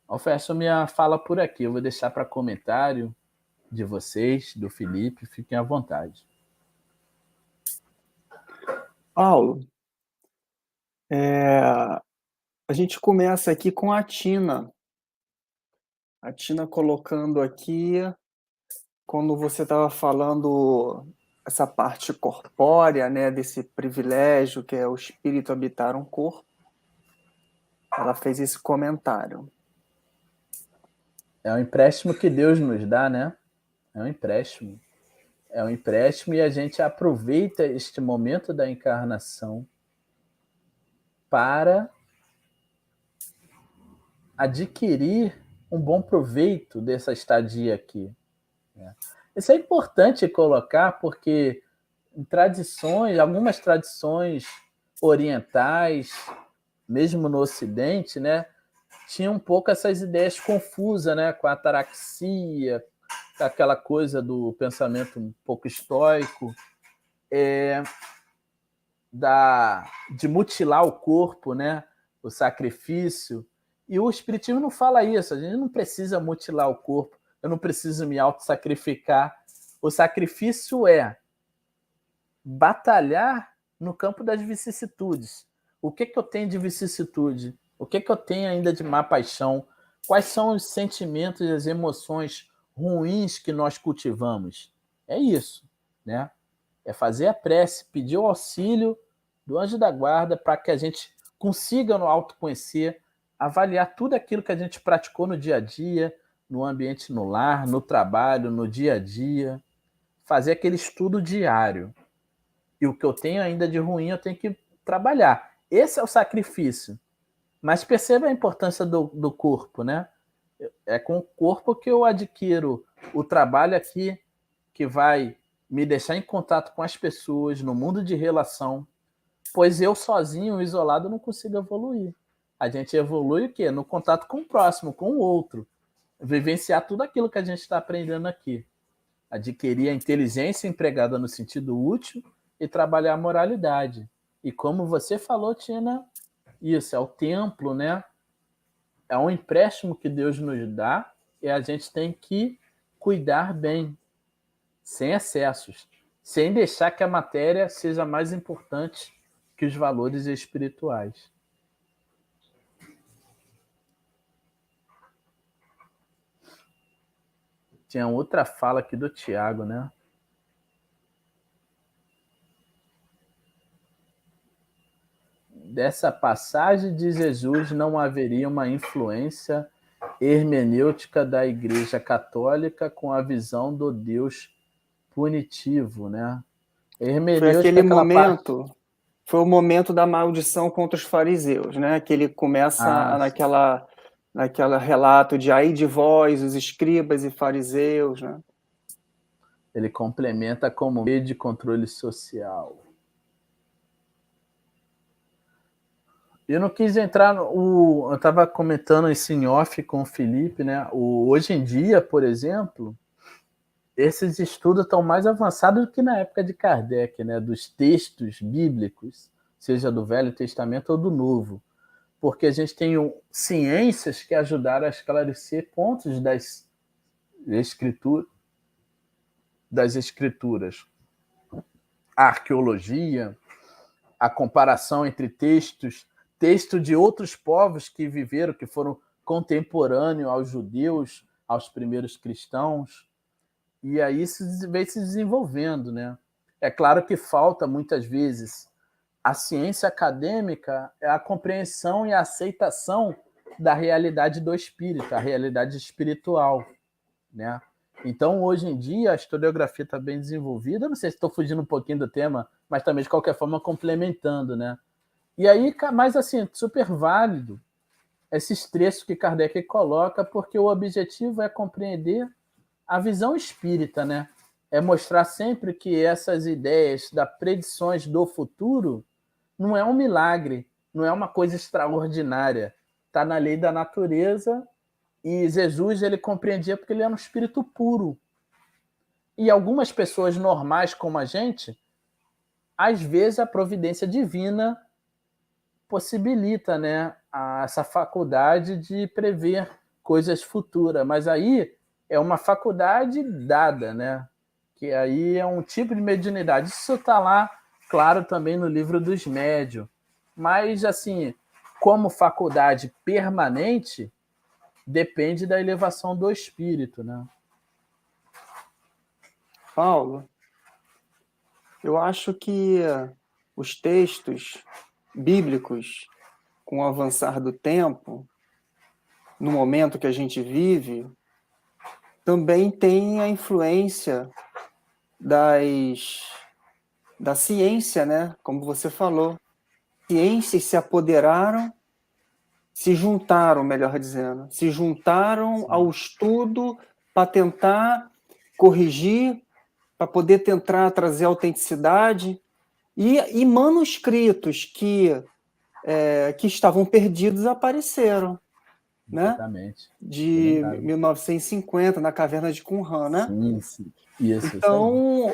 Eu fecho minha fala por aqui. Eu vou deixar para comentário de vocês, do Felipe. Fiquem à vontade. Paulo, a gente começa aqui com a Tina. A Tina colocando aqui, quando você estava falando essa parte corpórea, né, desse privilégio que é o espírito habitar um corpo, ela fez esse comentário. É um empréstimo que Deus nos dá, né? É um empréstimo. É um empréstimo e a gente aproveita este momento da encarnação para adquirir um bom proveito dessa estadia aqui. Isso é importante colocar porque em tradições, algumas tradições orientais, mesmo no Ocidente, né, tinha um pouco essas ideias confusas, né, com a ataraxia, com aquela coisa do pensamento um pouco estoico, de mutilar o corpo, né, o sacrifício. E o Espiritismo não fala isso, a gente não precisa mutilar o corpo, eu não preciso me auto-sacrificar. O sacrifício é batalhar no campo das vicissitudes. O que eu tenho de vicissitude? O que eu tenho ainda de má paixão? Quais são os sentimentos e as emoções ruins que nós cultivamos? É isso, né? É fazer a prece, pedir o auxílio do anjo da guarda para que a gente consiga no autoconhecer, avaliar tudo aquilo que a gente praticou no dia a dia, no ambiente no lar, no trabalho, no dia a dia, fazer aquele estudo diário. E o que eu tenho ainda de ruim eu tenho que trabalhar. Esse é o sacrifício. Mas perceba a importância do corpo, né? É com o corpo que eu adquiro o trabalho aqui que vai me deixar em contato com as pessoas, no mundo de relação, pois eu sozinho, isolado, não consigo evoluir. A gente evolui o quê? No contato com o próximo, com o outro. Vivenciar tudo aquilo que a gente está aprendendo aqui. Adquirir a inteligência empregada no sentido útil e trabalhar a moralidade. E como você falou, Tina, isso é o templo, né? É um empréstimo que Deus nos dá e a gente tem que cuidar bem, sem excessos, sem deixar que a matéria seja mais importante que os valores espirituais. Tinha outra fala aqui do Tiago, né? Dessa passagem de Jesus não haveria uma influência hermenêutica da Igreja Católica com a visão do Deus punitivo, né? Foi Hermenêutica é aquele aquela parte. momento, foi o momento da maldição contra os fariseus, né? Que ele começa naquela relato de ai de vós, os escribas e fariseus, né? Ele complementa como meio de controle social. Eu não quis entrar no. Eu estava comentando isso em off com o Felipe, né? Hoje em dia, por exemplo, esses estudos estão mais avançados do que na época de Kardec, né? Dos textos bíblicos, seja do Velho Testamento ou do Novo. Porque a gente tem ciências que ajudaram a esclarecer pontos das escrituras. A arqueologia, a comparação entre texto de outros povos que viveram, que foram contemporâneos aos judeus, aos primeiros cristãos, e aí isso vem se desenvolvendo, né? É claro que falta, muitas vezes, a ciência acadêmica, é a compreensão e a aceitação da realidade do espírito, a realidade espiritual, né? Então, hoje em dia, a historiografia está bem desenvolvida. Não sei se estou fugindo um pouquinho do tema, mas também, de qualquer forma, complementando, né? E aí, mas assim, super válido esses trechos que Kardec coloca, porque o objetivo é compreender a visão espírita, né? É mostrar sempre que essas ideias das predições do futuro não é um milagre, não é uma coisa extraordinária. Está na lei da natureza e Jesus ele compreendia porque ele era um espírito puro. E algumas pessoas normais como a gente, às vezes a providência divina possibilita, né, essa faculdade de prever coisas futuras, mas aí é uma faculdade dada, né? Que aí é um tipo de mediunidade. Isso está lá, claro, também no livro dos médiuns. Mas, assim, como faculdade permanente, depende da elevação do espírito, né? Paulo, eu acho que os textos bíblicos, com o avançar do tempo, no momento que a gente vive, também têm a influência da ciência, né? Como você falou. Ciências se apoderaram, se juntaram, melhor dizendo, se juntaram ao estudo para tentar corrigir, para poder tentar trazer autenticidade, e manuscritos que estavam perdidos apareceram, né? Exatamente. De Verdade. 1950, na caverna de Qumran, né? Sim, sim. Isso aí. Então,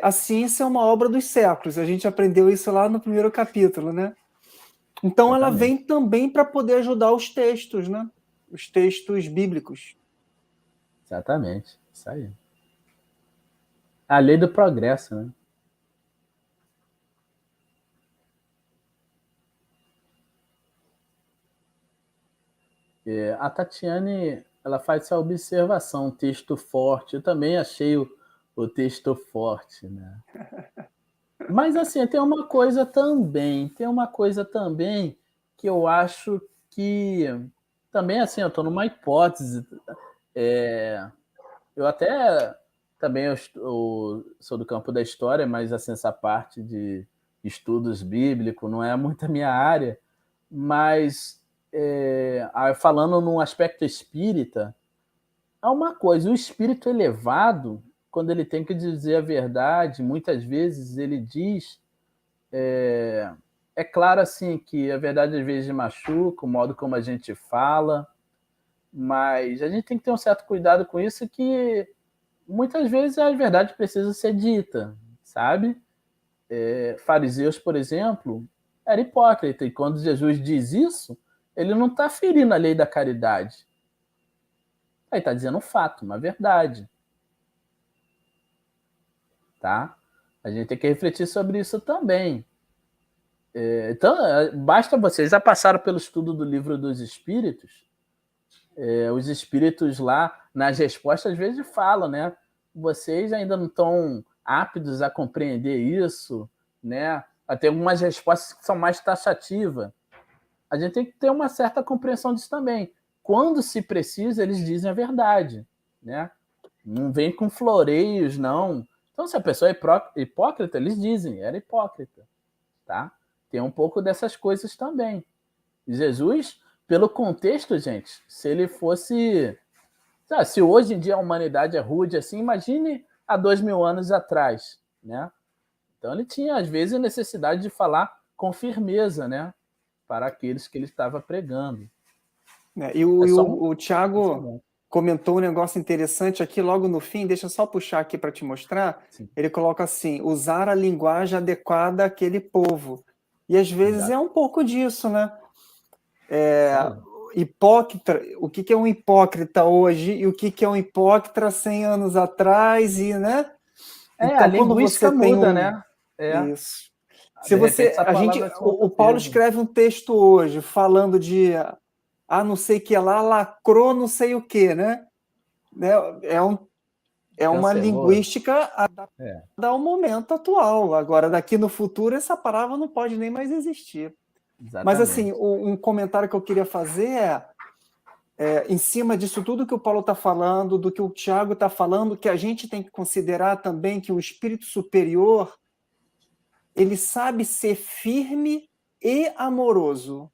a ciência é uma obra dos séculos. A gente aprendeu isso lá no primeiro capítulo, né? Então, ela Exatamente. vem também para poder ajudar os textos, né? Os textos bíblicos. Exatamente. Isso aí. A lei do progresso, né? A Tatiane, ela faz essa observação, um texto forte. Eu também achei o texto forte, né? Mas assim, tem uma coisa também que eu acho que também assim, eu estou numa hipótese. Eu até também eu sou do campo da história, mas assim, essa parte de estudos bíblicos não é muito a minha área, mas falando num aspecto espírita, há uma coisa, o espírito elevado, quando ele tem que dizer a verdade, muitas vezes ele diz, é claro assim que a verdade às vezes machuca, o modo como a gente fala, mas a gente tem que ter um certo cuidado com isso, que muitas vezes a verdade precisa ser dita, sabe? Fariseus, por exemplo, era hipócrita, e quando Jesus diz isso, ele não está ferindo a lei da caridade. Aí está dizendo um fato, uma verdade, tá? A gente tem que refletir sobre isso também. Então, basta vocês já passaram pelo estudo do livro dos Espíritos. Os Espíritos lá, nas respostas, às vezes falam, né? Vocês ainda não estão aptos a compreender isso, né? Tem algumas respostas que são mais taxativas. A gente tem que ter uma certa compreensão disso também. Quando se precisa, eles dizem a verdade, né? Não vem com floreios, não. Então, se a pessoa é hipócrita, eles dizem, era hipócrita, tá? Tem um pouco dessas coisas também. Jesus, pelo contexto, gente, se ele fosse... Se hoje em dia a humanidade é rude assim, imagine há 2000 anos atrás, né? Então ele tinha, às vezes, a necessidade de falar com firmeza, né? Para aqueles que ele estava pregando. E o Tiago comentou um negócio interessante aqui logo no fim, deixa eu só puxar aqui para te mostrar. Sim. Ele coloca assim, usar a linguagem adequada àquele povo. E às vezes Exato. É um pouco disso, né? Hipócrita, o que é um hipócrita hoje e o que é um hipócrita 100 anos atrás, e, né? Então, a linguística muda, né? Isso. Se você, o Paulo escreve um texto hoje falando de não sei que lá, lacrou não sei o que, né? É uma linguística adaptada ao momento atual. Agora, daqui no futuro, essa palavra não pode nem mais existir. Exatamente. Mas, assim, um comentário que eu queria fazer em cima disso tudo que o Paulo está falando, do que o Tiago está falando, que a gente tem que considerar também que o espírito superior, ele sabe ser firme e amoroso.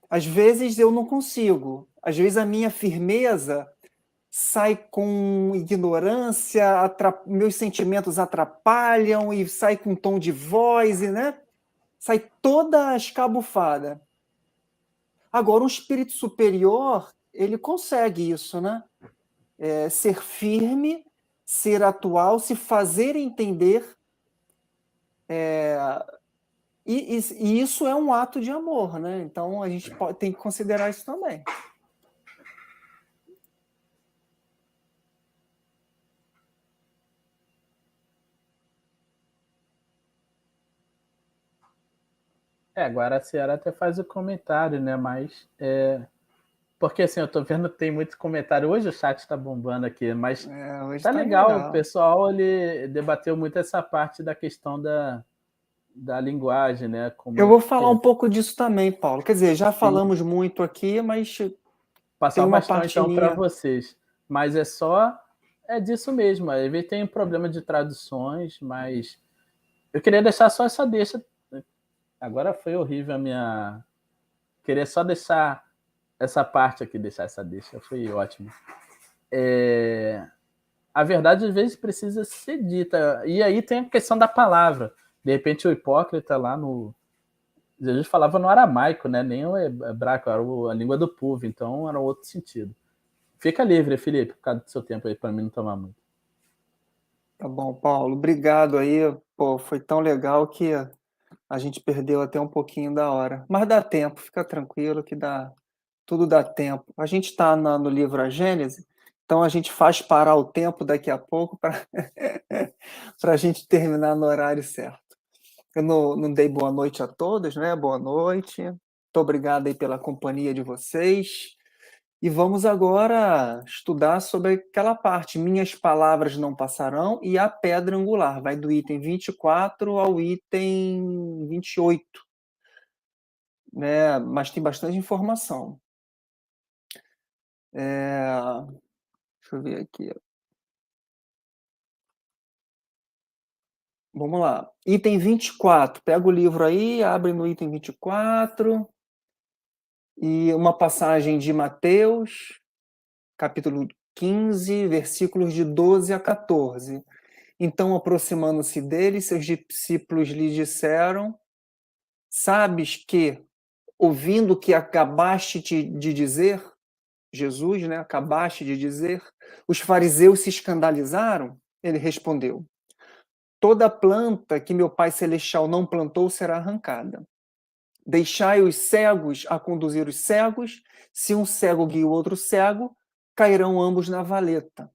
Às vezes eu não consigo. Às vezes a minha firmeza sai com ignorância, meus sentimentos atrapalham e sai com tom de voz, né? Sai toda escabufada. Agora, um espírito superior, ele consegue isso, né? Ser firme, ser atual, se fazer entender. E isso é um ato de amor, né? Então, a gente tem que considerar isso também. Agora a Ciara até faz o comentário, né? Mas porque assim, eu tô vendo que tem muito comentário. Hoje o chat tá bombando aqui, mas tá legal. O pessoal ele debateu muito essa parte da questão da linguagem, né? Eu vou falar um pouco disso também, Paulo. Quer dizer, já falamos muito aqui, mas passar o bastão então para vocês. Mas é disso mesmo. Às vezes tem um problema de traduções, mas eu queria deixar só essa deixa. Agora foi horrível a minha... Queria só deixar essa parte aqui, deixar essa deixa. Foi ótimo. A verdade, às vezes, precisa ser dita. E aí tem a questão da palavra. De repente, o hipócrita lá no... Jesus falava no aramaico, né? Nem o hebraico, era a língua do povo. Então, era outro sentido. Fica livre, Felipe, por causa do seu tempo aí, para mim não tomar muito. Tá bom, Paulo. Obrigado aí. Pô, foi tão legal que a gente perdeu até um pouquinho da hora. Mas dá tempo, fica tranquilo que tudo dá tempo. A gente está no livro A Gênese, então a gente faz parar o tempo daqui a pouco para a gente terminar no horário certo. Eu não dei boa noite a todos, né? Boa noite. Muito obrigado aí pela companhia de vocês. E vamos agora estudar sobre aquela parte, minhas palavras não passarão, e a pedra angular, vai do item 24 ao item 28. Né? Mas tem bastante informação. Deixa eu ver aqui. Vamos lá. Item 24. Pega o livro aí, abre no item 24. E uma passagem de Mateus, capítulo 15, versículos de 12 a 14. Então, aproximando-se dele, seus discípulos lhe disseram: sabes que, ouvindo o que acabaste de dizer, Jesus, né, acabaste de dizer, os fariseus se escandalizaram? Ele respondeu: toda planta que meu Pai Celestial não plantou será arrancada. Deixai os cegos a conduzir os cegos, se um cego guia o outro cego, cairão ambos na valeta.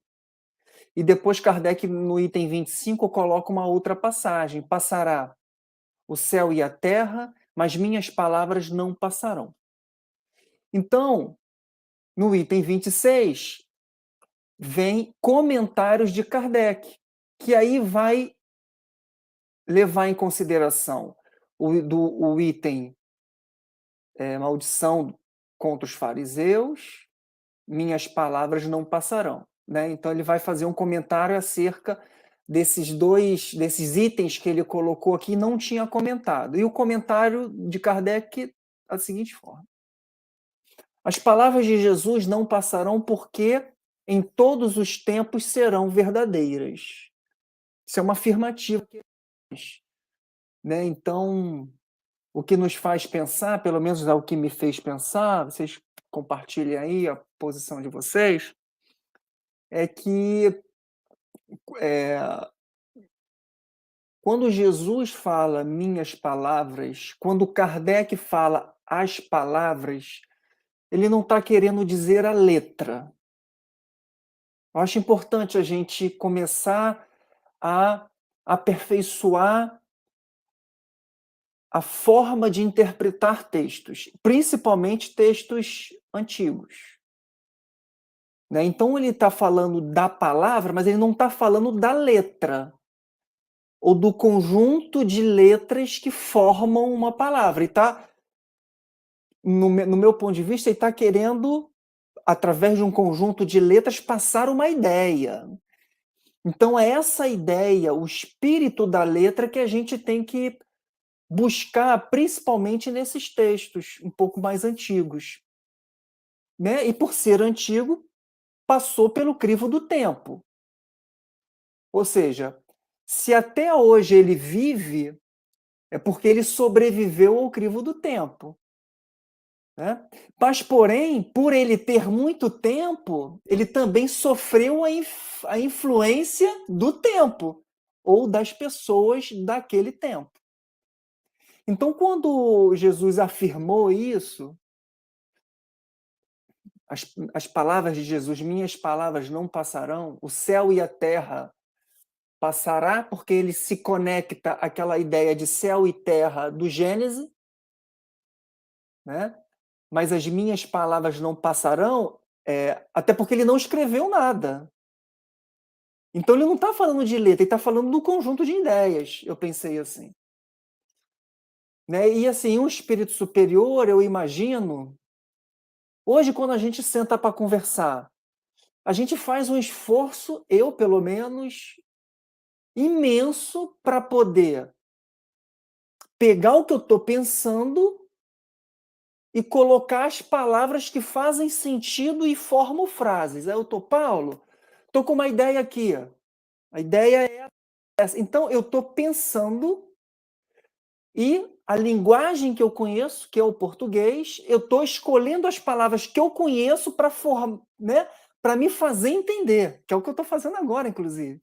E depois Kardec, no item 25, coloca uma outra passagem: passará o céu e a terra, mas minhas palavras não passarão. Então, no item 26, vem comentários de Kardec, que aí vai levar em consideração o item maldição contra os fariseus, minhas palavras não passarão. Né? Então ele vai fazer um comentário acerca desses itens que ele colocou aqui e não tinha comentado. E o comentário de Kardec da seguinte forma: as palavras de Jesus não passarão porque em todos os tempos serão verdadeiras. Isso é uma afirmativa. Né? Então, o que nos faz pensar, pelo menos é o que me fez pensar, vocês compartilhem aí a posição de vocês, é que quando Jesus fala minhas palavras, quando Kardec fala as palavras, ele não está querendo dizer a letra. Eu acho importante a gente começar a aperfeiçoar a forma de interpretar textos, principalmente textos antigos. Né? Então ele está falando da palavra, mas ele não está falando da letra, ou do conjunto de letras que formam uma palavra. E tá, no meu ponto de vista, ele está querendo, através de um conjunto de letras, passar uma ideia. Então é essa ideia, o espírito da letra, que a gente tem que buscar, principalmente nesses textos um pouco mais antigos. Né? E por ser antigo, passou pelo crivo do tempo. Ou seja, se até hoje ele vive, é porque ele sobreviveu ao crivo do tempo. Né? Mas, porém, por ele ter muito tempo, ele também sofreu a influência do tempo, ou das pessoas daquele tempo. Então, quando Jesus afirmou isso, as palavras de Jesus, minhas palavras não passarão, o céu e a terra passará, porque ele se conecta àquela ideia de céu e terra do Gênesis, né? Mas as minhas palavras não passarão, até porque ele não escreveu nada. Então ele não está falando de letra, ele está falando do conjunto de ideias, eu pensei assim. Né? E assim, um espírito superior, eu imagino, hoje quando a gente senta para conversar, a gente faz um esforço, eu pelo menos, imenso para poder pegar o que eu estou pensando e colocar as palavras que fazem sentido e formam frases. Aí eu estou, Paulo, estou com uma ideia aqui. A ideia é essa. Então, eu estou pensando e a linguagem que eu conheço, que é o português, eu estou escolhendo as palavras que eu conheço para né, para me fazer entender, que é o que eu estou fazendo agora, inclusive.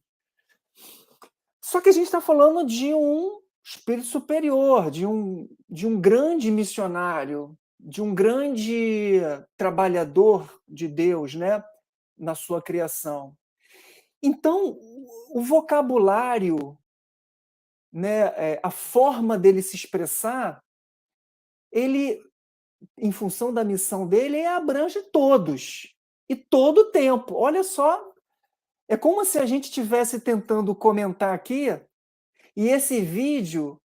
Só que a gente está falando de um espírito superior, de um grande missionário, de um grande trabalhador de Deus, né, na sua criação. Então, o vocabulário, né, a forma dele se expressar, ele, em função da missão dele, abrange todos e todo o tempo. Olha só, é como se a gente estivesse tentando comentar aqui e esse vídeo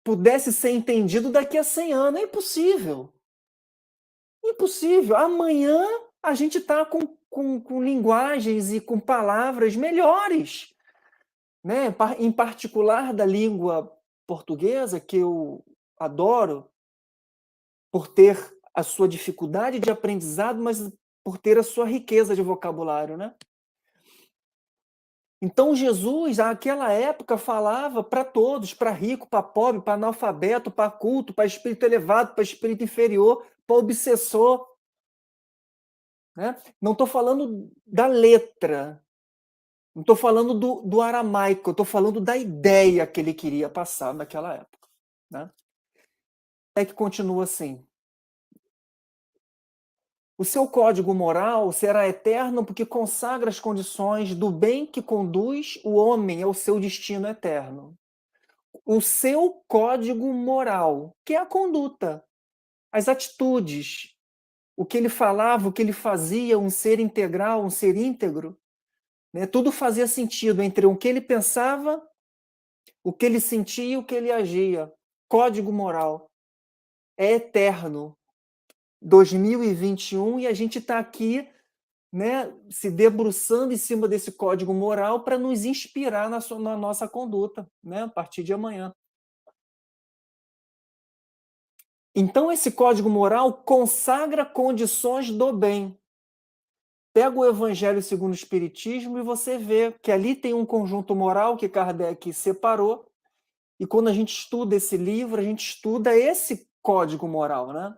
pudesse ser entendido daqui a 100 anos. É impossível. Impossível. Amanhã a gente está com linguagens e com palavras melhores. Né? Em particular da língua portuguesa, que eu adoro, por ter a sua dificuldade de aprendizado, mas por ter a sua riqueza de vocabulário, né? Então Jesus, naquela época, falava para todos, para rico, para pobre, para analfabeto, para culto, para espírito elevado, para espírito inferior, para obsessor. Né? Não estou falando da letra, não estou falando do aramaico, estou falando da ideia que ele queria passar naquela época. Né? É que continua assim. O seu código moral será eterno porque consagra as condições do bem que conduz o homem ao seu destino eterno. O seu código moral, que é a conduta, as atitudes, o que ele falava, o que ele fazia, um ser integral, um ser íntegro, né? Tudo fazia sentido entre o que ele pensava, o que ele sentia e o que ele agia. Código moral é eterno. 2021 e a gente está aqui, né, se debruçando em cima desse código moral para nos inspirar na nossa conduta, né, a partir de amanhã. Então, esse código moral consagra condições do bem. Pega o Evangelho segundo o Espiritismo e você vê que ali tem um conjunto moral que Kardec separou, e quando a gente estuda esse livro, a gente estuda esse código moral, né?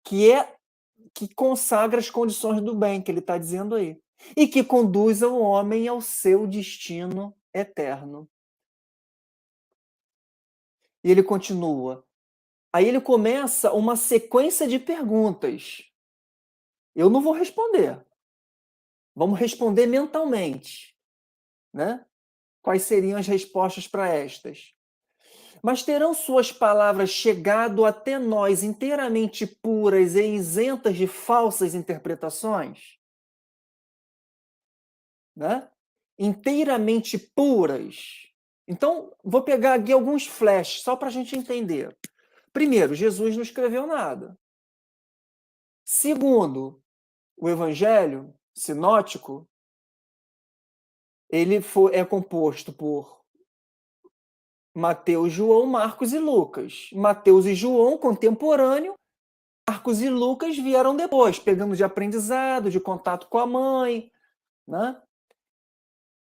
Que consagra as condições do bem, que ele está dizendo aí, e que conduz o homem ao seu destino eterno. E ele continua. Aí ele começa uma sequência de perguntas. Eu não vou responder. Vamos responder mentalmente, né? Quais seriam as respostas para estas? Mas terão suas palavras chegado até nós inteiramente puras e isentas de falsas interpretações? Né? Inteiramente puras. Então, vou pegar aqui alguns flashes, só para a gente entender. Primeiro, Jesus não escreveu nada. Segundo, o Evangelho sinótico, ele é composto por Mateus, João, Marcos e Lucas. Mateus e João, contemporâneo. Marcos e Lucas vieram depois, pegando de aprendizado, de contato com a mãe, né?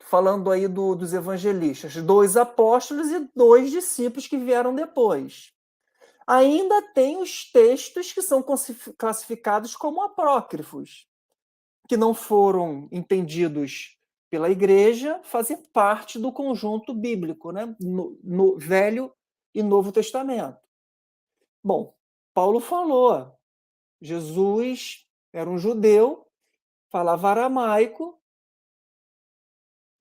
Falando aí dos evangelistas, 2 apóstolos e 2 discípulos que vieram depois. Ainda tem os textos que são classificados como apócrifos, que não foram entendidos pela igreja, fazem parte do conjunto bíblico, né? No Velho e Novo Testamento. Bom, Paulo falou, Jesus era um judeu, falava aramaico,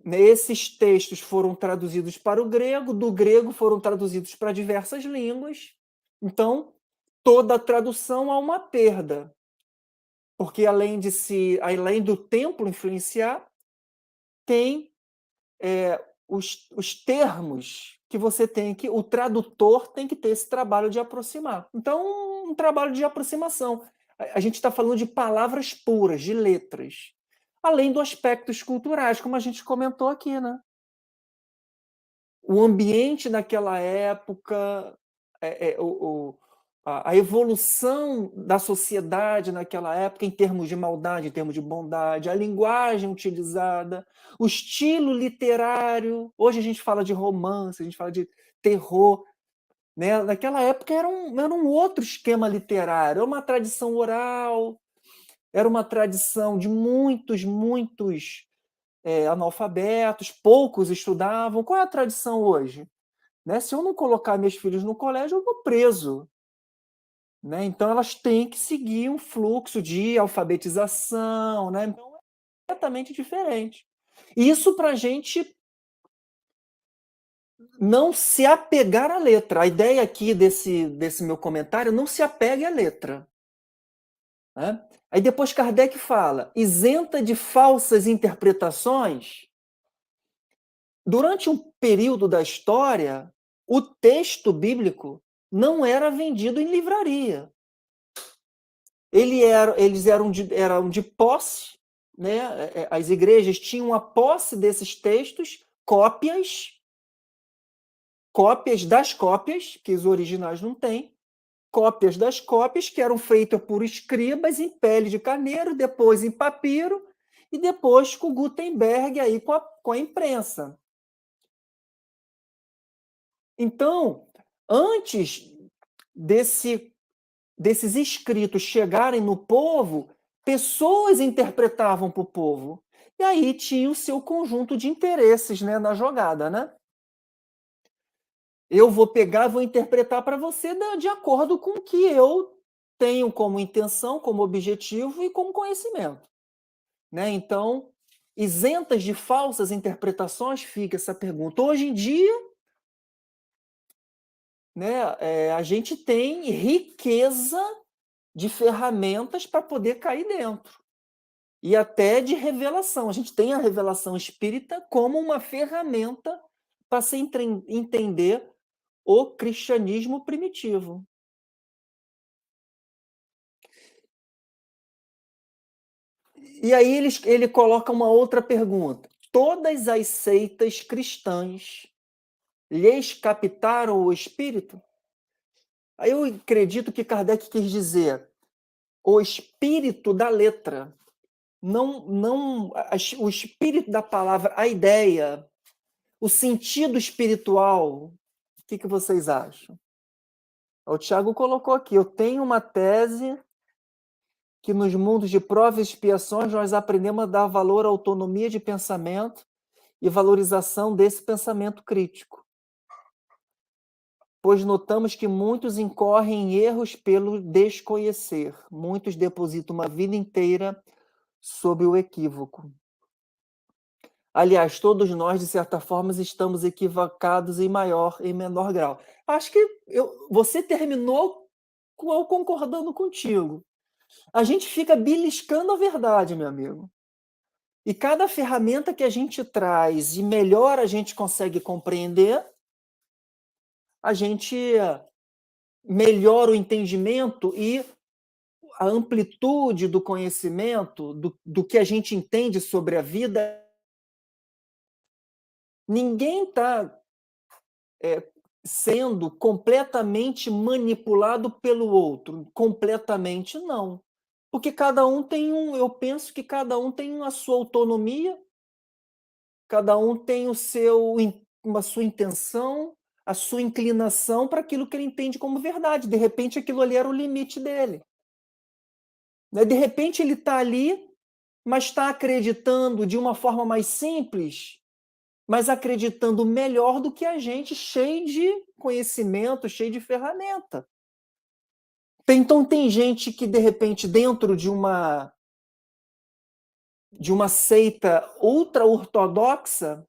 esses textos foram traduzidos para o grego, do grego foram traduzidos para diversas línguas. Então, toda tradução há uma perda, porque além do templo influenciar, tem os termos que o tradutor tem que ter esse trabalho de aproximar. Então, um trabalho de aproximação. A gente está falando de palavras puras, de letras. Além dos aspectos culturais, como a gente comentou aqui, né? O ambiente naquela época, a evolução da sociedade naquela época em termos de maldade, em termos de bondade, a linguagem utilizada, o estilo literário. Hoje a gente fala de romance, a gente fala de terror. Né? Naquela época era um outro esquema literário, era uma tradição oral, era uma tradição de muitos analfabetos, poucos estudavam. Qual é a tradição hoje? Né? Se eu não colocar meus filhos no colégio, eu vou preso. Né? Então, elas têm que seguir um fluxo de alfabetização. Né? Então, é completamente diferente. Isso para a gente não se apegar à letra. A ideia aqui desse meu comentário, não se apegue à letra. Né? Aí depois Kardec fala, isenta de falsas interpretações. Durante um período da história, o texto bíblico não era vendido em livraria. Eles eram de posse, né? As igrejas tinham a posse desses textos, cópias das cópias, que os originais não têm, cópias das cópias, que eram feitas por escribas em pele de carneiro, depois em papiro, e depois com Gutenberg aí com a imprensa. Então, antes desses escritos chegarem no povo, pessoas interpretavam para o povo. E aí tinha o seu conjunto de interesses, né, na jogada, né? Eu vou pegar, vou interpretar para você de acordo com o que eu tenho como intenção, como objetivo e como conhecimento, né? Então, isentas de falsas interpretações, fica essa pergunta. Hoje em dia, né, a gente tem riqueza de ferramentas para poder cair dentro. E até de revelação. A gente tem a revelação espírita como uma ferramenta para se entender o cristianismo primitivo. E aí ele coloca uma outra pergunta. Todas as seitas cristãs lhes captaram o espírito? Aí eu acredito que Kardec quis dizer o espírito da letra, não o espírito da palavra, a ideia, o sentido espiritual. O que vocês acham? O Tiago colocou aqui, eu tenho uma tese que nos mundos de provas e expiações nós aprendemos a dar valor à autonomia de pensamento e valorização desse pensamento crítico, pois notamos que muitos incorrem em erros pelo desconhecer, muitos depositam uma vida inteira sob o equívoco. Aliás, todos nós, de certa forma, estamos equivocados em maior e menor grau. Acho que você terminou com eu concordando contigo. A gente fica beliscando a verdade, meu amigo. E cada ferramenta que a gente traz e melhor a gente consegue compreender, a gente melhora o entendimento e a amplitude do conhecimento, do que a gente entende sobre a vida. Ninguém está sendo completamente manipulado pelo outro. Completamente não. Porque cada um tem eu penso que cada um tem a sua autonomia, cada um tem a sua intenção, a sua inclinação para aquilo que ele entende como verdade. De repente, aquilo ali era o limite dele. De repente, ele está ali, mas está acreditando de uma forma mais simples, mas acreditando melhor do que a gente, cheio de conhecimento, cheio de ferramenta. Então, tem gente que, de repente, dentro de uma seita ultra-ortodoxa,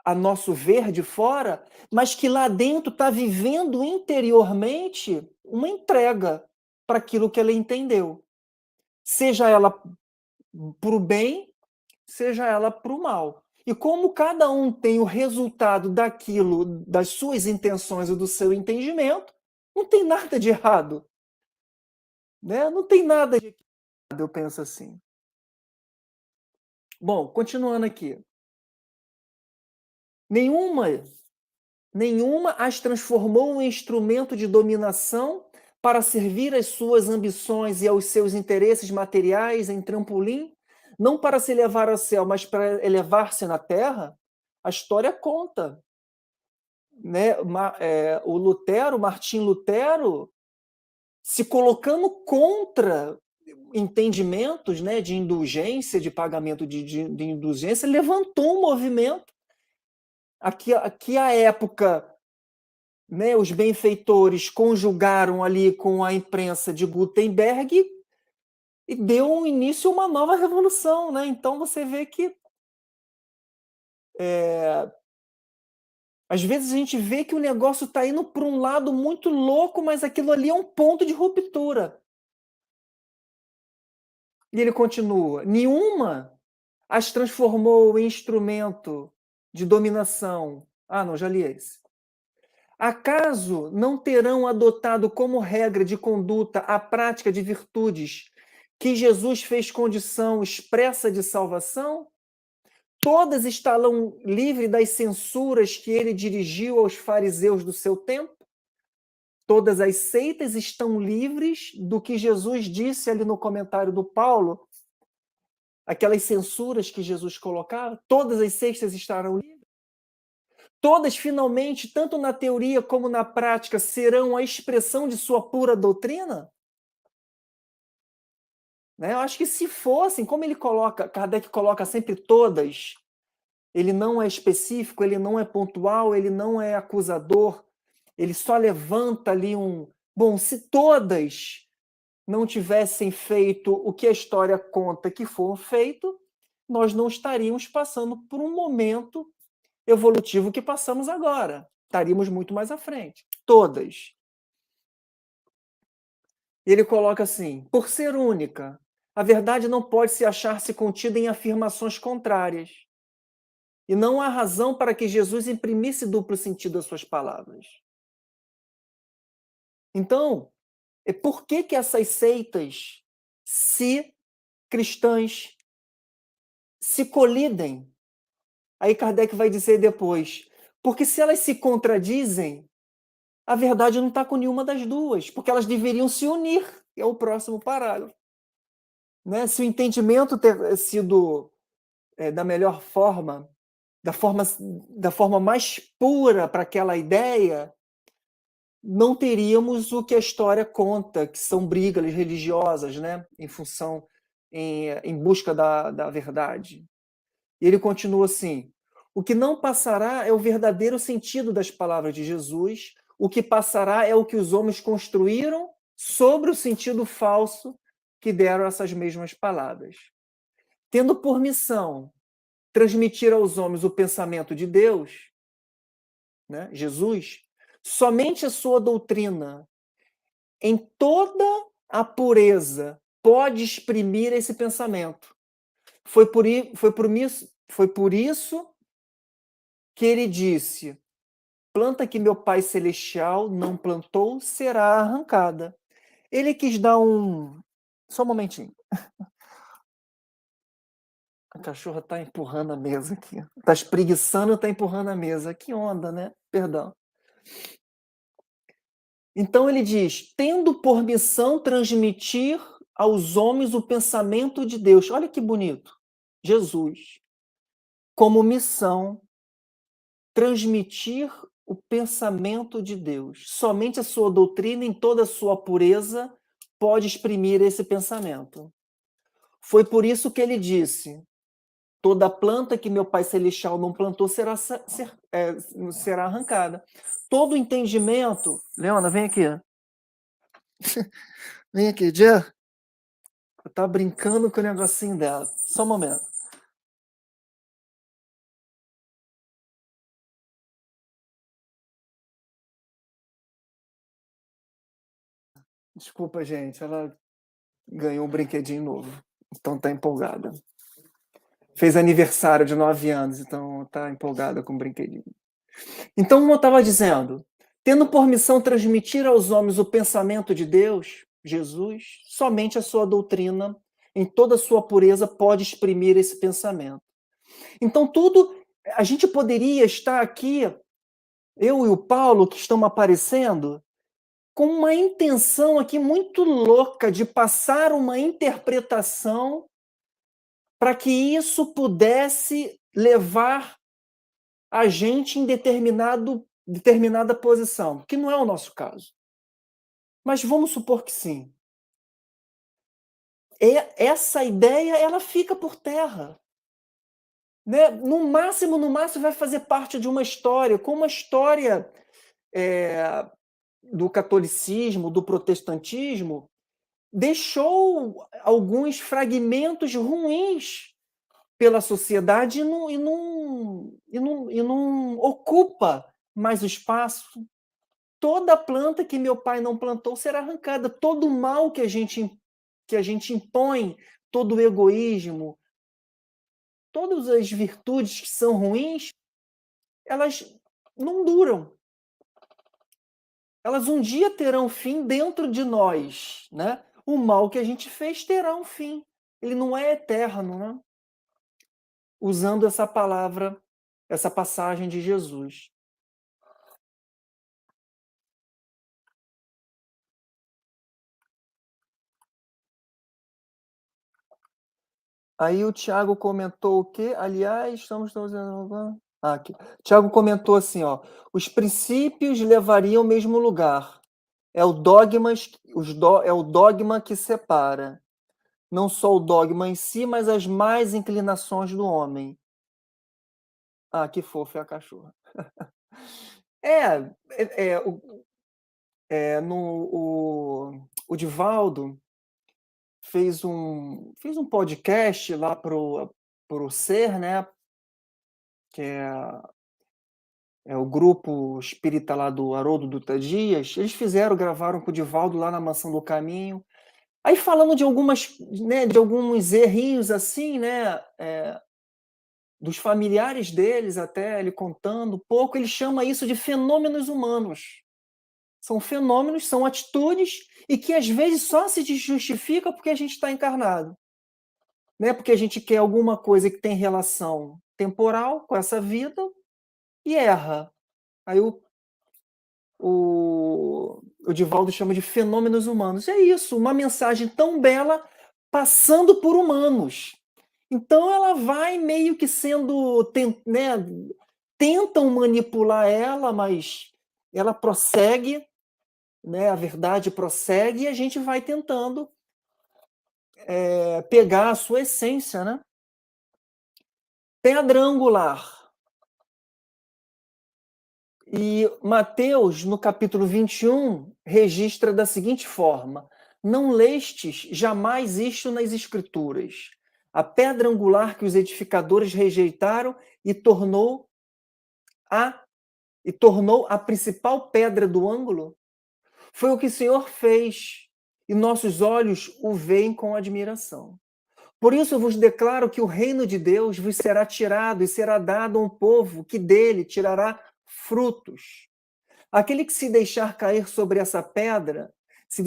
a nosso ver de fora, mas que lá dentro está vivendo interiormente uma entrega para aquilo que ela entendeu. Seja ela para o bem, seja ela para o mal. E como cada um tem o resultado daquilo, das suas intenções e do seu entendimento, não tem nada de errado. Né? Não tem nada de errado, eu penso assim. Bom, continuando aqui. Nenhuma as transformou em instrumento de dominação para servir às suas ambições e aos seus interesses materiais em trampolim, não para se elevar ao céu, mas para elevar-se na terra. A história conta. Né? O Lutero, Martim Lutero, se colocando contra entendimentos, né, de indulgência, de pagamento de indulgência, levantou um movimento. Aqui a época, né, os benfeitores conjugaram ali com a imprensa de Gutenberg e deu um início a uma nova revolução. Né? Então você vê que às vezes a gente vê que o negócio está indo para um lado muito louco, mas aquilo ali é um ponto de ruptura. E ele continua: nenhuma as transformou em instrumento de dominação. Ah, não, já li esse. Acaso não terão adotado como regra de conduta a prática de virtudes que Jesus fez condição expressa de salvação? Todas estarão livres das censuras que ele dirigiu aos fariseus do seu tempo? Todas as seitas estão livres do que Jesus disse ali no comentário do Paulo, aquelas censuras que Jesus colocava, todas as seitas estarão livres. Todas, finalmente, tanto na teoria como na prática, serão a expressão de sua pura doutrina? Né? Eu acho que se fossem, como ele coloca, Kardec coloca sempre todas, ele não é específico, ele não é pontual, ele não é acusador, ele só levanta ali um... Bom, se todas não tivessem feito o que a história conta que foram feito, nós não estaríamos passando por um momento evolutivo que passamos agora. Estaríamos muito mais à frente. Todas. E ele coloca assim: por ser única, a verdade não pode se achar-se contida em afirmações contrárias. E não há razão para que Jesus imprimisse duplo sentido às suas palavras. Então, por que essas seitas, se cristãs, se colidem? Aí Kardec vai dizer depois, porque se elas se contradizem, a verdade não está com nenhuma das duas, porque elas deveriam se unir, que é o próximo parágrafo. Né? Se o entendimento ter sido da melhor forma, da forma mais pura para aquela ideia, não teríamos o que a história conta, que são brigas religiosas, né? Em busca da verdade. E ele continua assim: o que não passará é o verdadeiro sentido das palavras de Jesus, o que passará é o que os homens construíram sobre o sentido falso que deram essas mesmas palavras. Tendo por missão transmitir aos homens o pensamento de Deus, né, Jesus, somente a sua doutrina, em toda a pureza, pode exprimir esse pensamento. Foi por isso que ele disse: planta que meu Pai Celestial não plantou será arrancada. Ele quis dar um... Só um momentinho. A cachorra está empurrando a mesa aqui. Está espreguiçando, está empurrando a mesa. Que onda, né? Perdão. Então ele diz: tendo por missão transmitir aos homens o pensamento de Deus. Olha que bonito. Jesus, como missão, transmitir o pensamento de Deus. Somente a sua doutrina, em toda a sua pureza, pode exprimir esse pensamento. Foi por isso que ele disse: toda planta que meu Pai Celestial não plantou será arrancada. Todo entendimento... Leona, vem aqui. Vem aqui, Jé. Tá brincando com o negocinho dela. Só um momento. Desculpa, gente. Ela ganhou um brinquedinho novo. Então tá empolgada. Fez aniversário de 9 anos, então tá empolgada com o brinquedinho. Então, como eu estava dizendo, tendo por missão transmitir aos homens o pensamento de Deus, Jesus, somente a sua doutrina, em toda a sua pureza, pode exprimir esse pensamento. Então, a gente poderia estar aqui, eu e o Paulo, que estamos aparecendo, com uma intenção aqui muito louca de passar uma interpretação para que isso pudesse levar a gente em determinada posição, que não é o nosso caso. Mas vamos supor que sim. Essa ideia, ela fica por terra. Né? No máximo, vai fazer parte de uma história, como a história do catolicismo, do protestantismo, deixou alguns fragmentos ruins pela sociedade e não ocupa mais o espaço. Toda planta que meu pai não plantou será arrancada. Todo o mal que a gente impõe, todo o egoísmo, todas as virtudes que são ruins, elas não duram. Elas um dia terão fim dentro de nós, né? O mal que a gente fez terá um fim. Ele não é eterno, né? Usando essa palavra, essa passagem de Jesus. Aí o Tiago comentou o quê? Aliás, estamos... aqui. Tiago comentou assim, ó, os princípios levariam ao mesmo lugar. É o dogma que separa. Não só o dogma em si, mas as más inclinações do homem. Ah, que fofa é a cachorra. O Divaldo fez um podcast lá pro Ser, né? Que é o grupo espírita lá do Haroldo Dutra Dias. Eles gravaram com o Divaldo lá na Mansão do Caminho. Aí falando de alguns errinhos assim, né? Dos familiares deles até, ele contando um pouco, ele chama isso de fenômenos humanos. São fenômenos, são atitudes, e que às vezes só se justifica porque a gente está encarnado. Né? Porque a gente quer alguma coisa que tem relação temporal com essa vida e erra. Aí o Divaldo chama de fenômenos humanos. É isso, uma mensagem tão bela passando por humanos. Então ela vai meio que sendo... né, tentam manipular ela, mas ela prossegue, né, a verdade prossegue, e a gente vai tentando pegar a sua essência. Né? Pedra angular. E Mateus, no capítulo 21, registra da seguinte forma: não lestes jamais isto nas Escrituras, a pedra angular que os edificadores rejeitaram e tornou a principal pedra do ângulo? Foi o que o Senhor fez, e nossos olhos o veem com admiração. Por isso eu vos declaro que o reino de Deus vos será tirado e será dado a um povo que dele tirará frutos. Aquele que se deixar cair sobre essa pedra se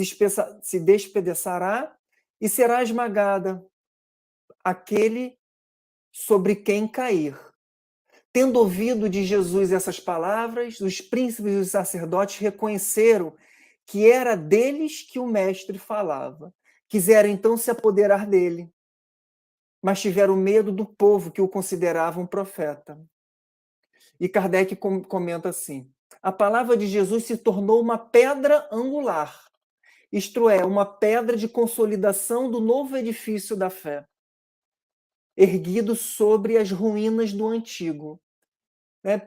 despedaçará e será esmagada. Aquele sobre quem cair. Tendo ouvido de Jesus essas palavras, os príncipes e os sacerdotes reconheceram que era deles que o mestre falava. Quiseram então se apoderar dele, mas tiveram medo do povo que o considerava um profeta. E Kardec comenta assim: a palavra de Jesus se tornou uma pedra angular, isto é, uma pedra de consolidação do novo edifício da fé, erguido sobre as ruínas do antigo.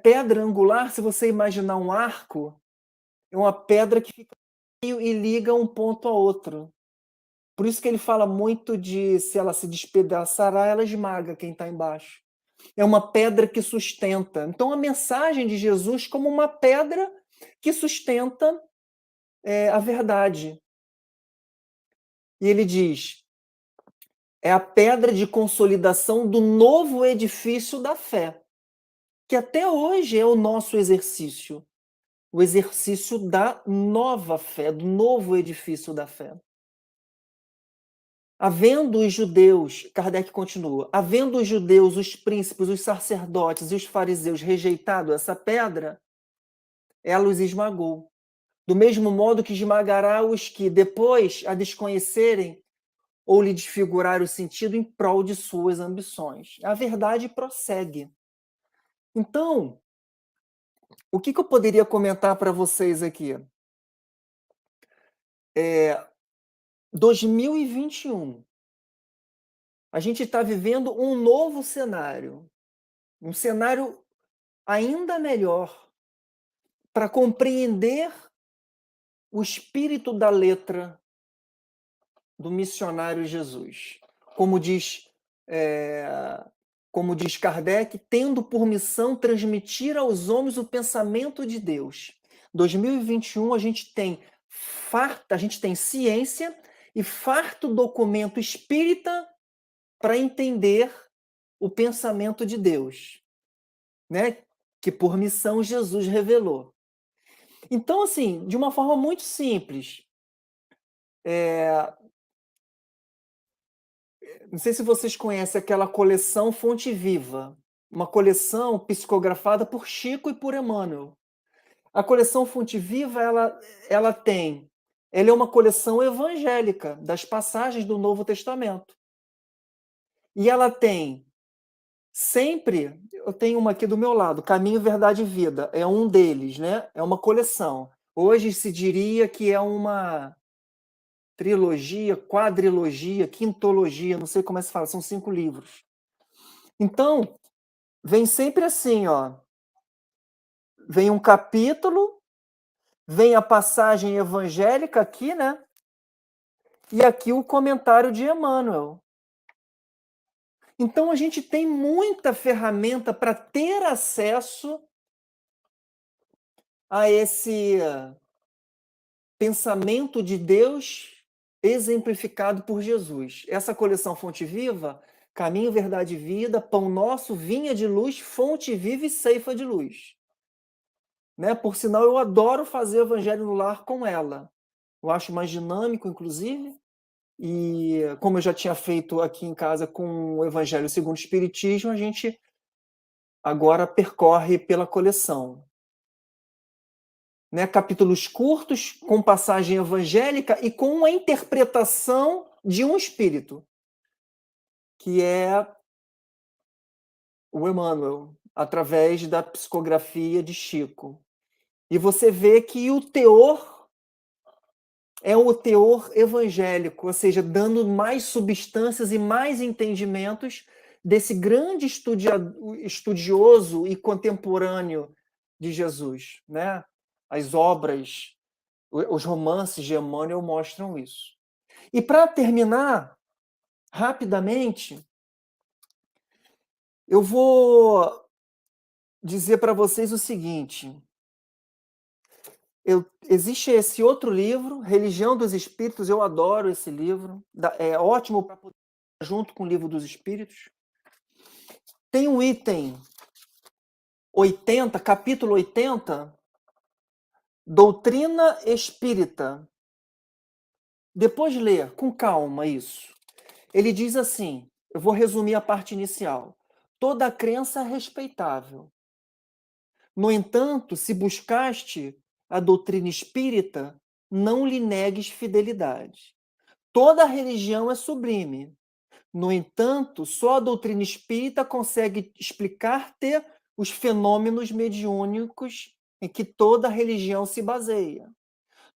Pedra angular, se você imaginar um arco, é uma pedra que fica no meio e liga um ponto a outro. Por isso que ele fala muito de, se ela se despedaçará, ela esmaga quem está embaixo. É uma pedra que sustenta. Então, a mensagem de Jesus como uma pedra que sustenta a verdade. E ele diz, é a pedra de consolidação do novo edifício da fé, que até hoje é o nosso exercício. O exercício da nova fé, do novo edifício da fé. Havendo os judeus, Kardec continua, havendo os judeus, os príncipes, os sacerdotes e os fariseus rejeitado essa pedra, ela os esmagou. Do mesmo modo que esmagará os que, depois a desconhecerem ou lhe desfigurar o sentido em prol de suas ambições. A verdade prossegue. Então, o que eu poderia comentar para vocês aqui? 2021. A gente está vivendo um novo cenário. Um cenário ainda melhor para compreender o espírito da letra do missionário Jesus. Como diz Kardec, tendo por missão transmitir aos homens o pensamento de Deus. 2021 a gente tem ciência e farto documento espírita para entender o pensamento de Deus, né? Que por missão Jesus revelou. Então, assim, de uma forma muito simples, não sei se vocês conhecem aquela coleção Fonte Viva, uma coleção psicografada por Chico e por Emmanuel. A coleção Fonte Viva, ela é uma coleção evangélica das passagens do Novo Testamento. E ela tem sempre, eu tenho uma aqui do meu lado, Caminho, Verdade e Vida, é um deles, né? É uma coleção. Hoje se diria que é uma trilogia, quadrilogia, quintologia, não sei como é que se fala, são 5 livros. Então, vem sempre assim, ó. Vem um capítulo, vem a passagem evangélica aqui, né? E aqui o comentário de Emmanuel. Então a gente tem muita ferramenta para ter acesso a esse pensamento de Deus exemplificado por Jesus. Essa coleção Fonte Viva, Caminho, Verdade e Vida, Pão Nosso, Vinha de Luz, Fonte Viva e Ceifa de Luz. Né? Por sinal, eu adoro fazer Evangelho no Lar com ela. Eu acho mais dinâmico, inclusive. E como eu já tinha feito aqui em casa com o Evangelho segundo o Espiritismo, a gente agora percorre pela coleção. Né? Capítulos curtos, com passagem evangélica e com a interpretação de um espírito, que é o Emmanuel, através da psicografia de Chico. E você vê que o teor é o teor evangélico, ou seja, dando mais substâncias e mais entendimentos desse grande estudioso e contemporâneo de Jesus, né? As obras, os romances de Emmanuel mostram isso. E para terminar, rapidamente, eu vou dizer para vocês o seguinte. Existe esse outro livro, Religião dos Espíritos, eu adoro esse livro, é ótimo para poder junto com o Livro dos Espíritos. Tem um item 80, capítulo 80, Doutrina Espírita. Depois lê com calma isso. Ele diz assim, eu vou resumir a parte inicial. Toda crença é respeitável. No entanto, se buscaste a doutrina espírita, não lhe negues fidelidade. Toda religião é sublime. No entanto, só a doutrina espírita consegue explicar-te os fenômenos mediúnicos em que toda religião se baseia.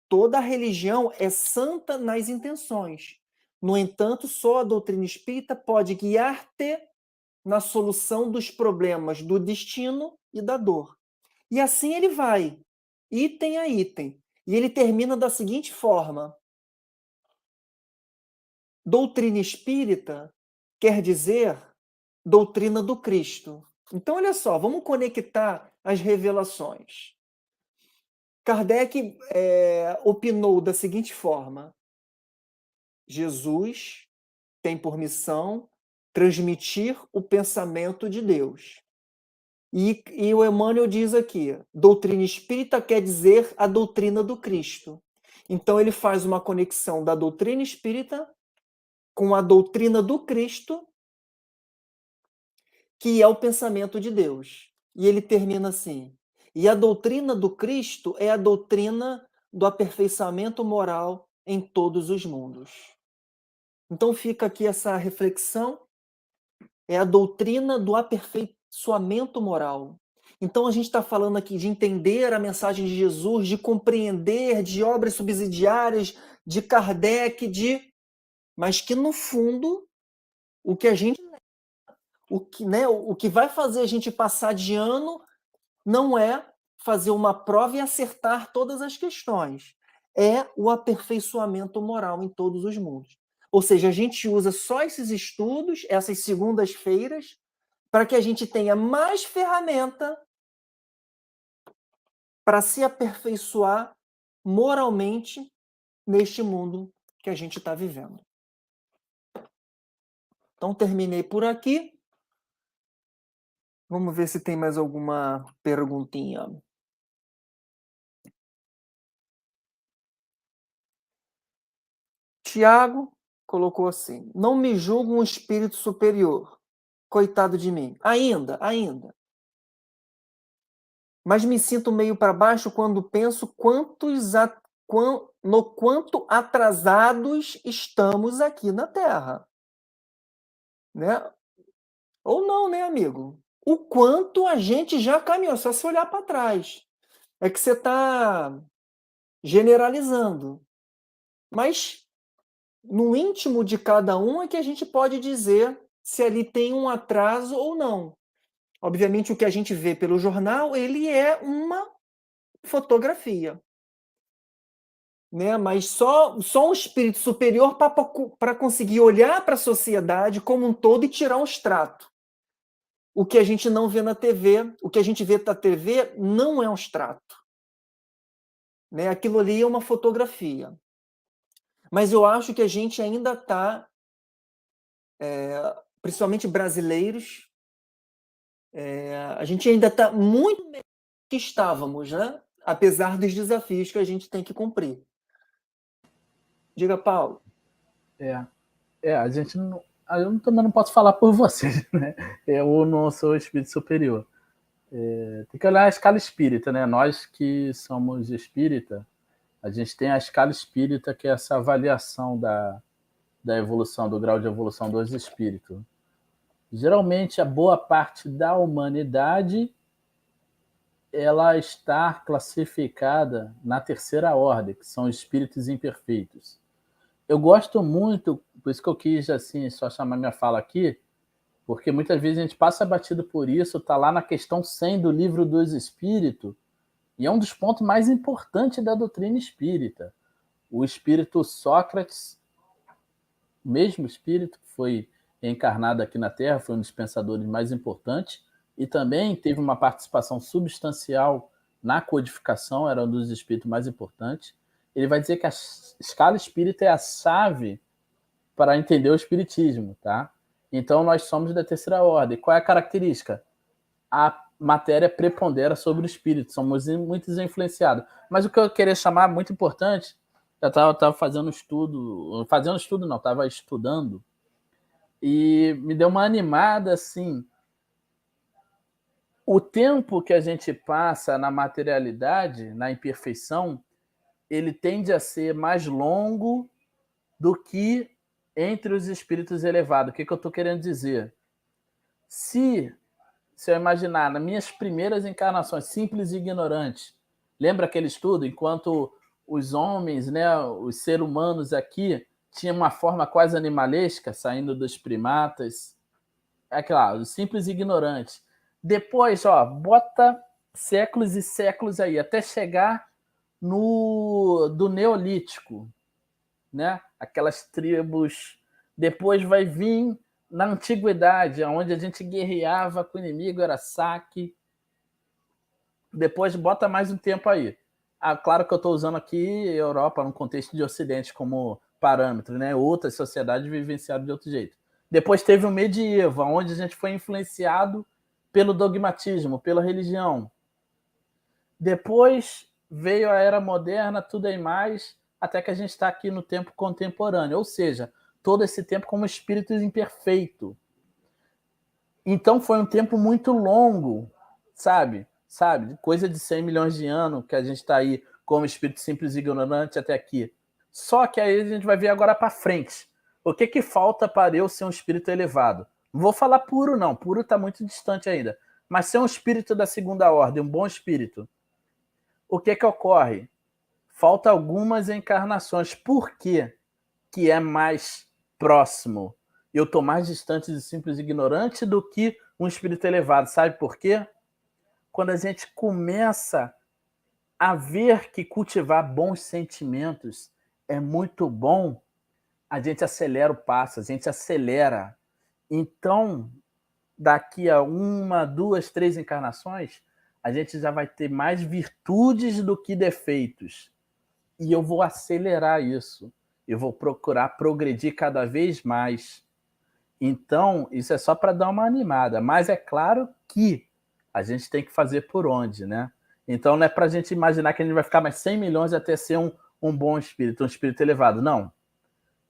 Toda religião é santa nas intenções. No entanto, só a doutrina espírita pode guiar-te na solução dos problemas do destino e da dor. E assim ele vai, item a item. E ele termina da seguinte forma: doutrina espírita quer dizer doutrina do Cristo. Então, olha só, vamos conectar as revelações. Kardec opinou da seguinte forma: Jesus tem por missão transmitir o pensamento de Deus. E o Emmanuel diz aqui, doutrina espírita quer dizer a doutrina do Cristo. Então ele faz uma conexão da doutrina espírita com a doutrina do Cristo, que é o pensamento de Deus. E ele termina assim, e a doutrina do Cristo é a doutrina do aperfeiçoamento moral em todos os mundos. Então fica aqui essa reflexão, é a doutrina do aperfeiçoamento moral. Então a gente está falando aqui de entender a mensagem de Jesus, de compreender, de obras subsidiárias, de Kardec, mas que no fundo o que a gente, o que vai fazer a gente passar de ano não é fazer uma prova e acertar todas as questões, é o aperfeiçoamento moral em todos os mundos. Ou seja, a gente usa só esses estudos, essas segundas-feiras, para que a gente tenha mais ferramenta para se aperfeiçoar moralmente neste mundo que a gente está vivendo. Então, terminei por aqui. Vamos ver se tem mais alguma perguntinha. Tiago colocou assim: não me julgo um espírito superior. Coitado de mim. Ainda. Mas me sinto meio para baixo quando penso no quanto atrasados estamos aqui na Terra. né? Ou não, né, amigo? O quanto a gente já caminhou, só se olhar para trás. É que você está generalizando. Mas no íntimo de cada um é que a gente pode dizer se ali tem um atraso ou não. Obviamente, o que a gente vê pelo jornal, ele é uma fotografia, né? Mas só um espírito superior para conseguir olhar para a sociedade como um todo e tirar um extrato. O que a gente não vê na TV, o que a gente vê na TV não é um extrato, né? Aquilo ali é uma fotografia. Mas eu acho que a gente ainda está, principalmente brasileiros, a gente ainda está muito melhor que estávamos, né? Apesar dos desafios que a gente tem que cumprir. Diga, Paulo. A gente não. Eu também não posso falar por vocês, né? Eu não sou espírito superior. Tem que olhar a escala espírita, né? Nós que somos espírita, a gente tem a escala espírita, que é essa avaliação da evolução, do grau de evolução dos espíritos. Geralmente, a boa parte da humanidade ela está classificada na terceira ordem, que são espíritos imperfeitos. Eu gosto muito, por isso que eu quis assim só chamar minha fala aqui, porque muitas vezes a gente passa batido por isso, está lá na questão 100 do Livro dos Espíritos, e é um dos pontos mais importantes da doutrina espírita. O espírito Sócrates, o mesmo espírito que foi encarnado aqui na Terra, foi um dos pensadores mais importantes, e também teve uma participação substancial na codificação, era um dos espíritos mais importantes. Ele vai dizer que a escala espírita é a chave para entender o espiritismo, tá? Então nós somos da terceira ordem. Qual é a característica? A matéria prepondera sobre o espírito, somos muito influenciados. Mas o que eu queria chamar muito importante, eu estava fazendo estudo não, estava estudando, e me deu uma animada assim. O tempo que a gente passa na materialidade, na imperfeição, ele tende a ser mais longo do que entre os espíritos elevados. O que eu estou querendo dizer? Se eu imaginar nas minhas primeiras encarnações, simples e ignorantes, lembra aquele estudo? Enquanto os homens, né, os seres humanos aqui, tinham uma forma quase animalesca, saindo dos primatas, é claro, os simples e ignorantes. Depois, ó, bota séculos e séculos aí, até chegar do Neolítico, né? Aquelas tribos. Depois vai vir na antiguidade, onde a gente guerreava com o inimigo, era saque. Depois bota mais um tempo aí. Claro que eu estou usando aqui Europa no contexto de Ocidente como parâmetro, né? Outras sociedades vivenciaram de outro jeito. Depois teve o medievo, onde a gente foi influenciado pelo dogmatismo, pela religião. Depois veio a era moderna, tudo aí mais, até que a gente está aqui no tempo contemporâneo, ou seja, todo esse tempo como espírito imperfeito. Então foi um tempo muito longo, sabe? Coisa de 100 milhões de anos que a gente está aí como espírito simples e ignorante até aqui. Só que aí a gente vai ver agora para frente. O que falta para eu ser um espírito elevado? Não vou falar puro, não. Puro está muito distante ainda. Mas ser um espírito da segunda ordem, um bom espírito. O que ocorre? Falta algumas encarnações. Por quê que é mais próximo? Eu estou mais distante de simples ignorante do que um espírito elevado. Sabe por quê? Quando a gente começa a ver que cultivar bons sentimentos é muito bom, a gente acelera o passo, a gente acelera. Então, daqui a 1, 2, 3 encarnações, a gente já vai ter mais virtudes do que defeitos. E eu vou acelerar isso. Eu vou procurar progredir cada vez mais. Então, isso é só para dar uma animada. Mas é claro que a gente tem que fazer por onde, né? Então, não é para a gente imaginar que a gente vai ficar mais 100 milhões até ser um bom espírito, um espírito elevado. Não.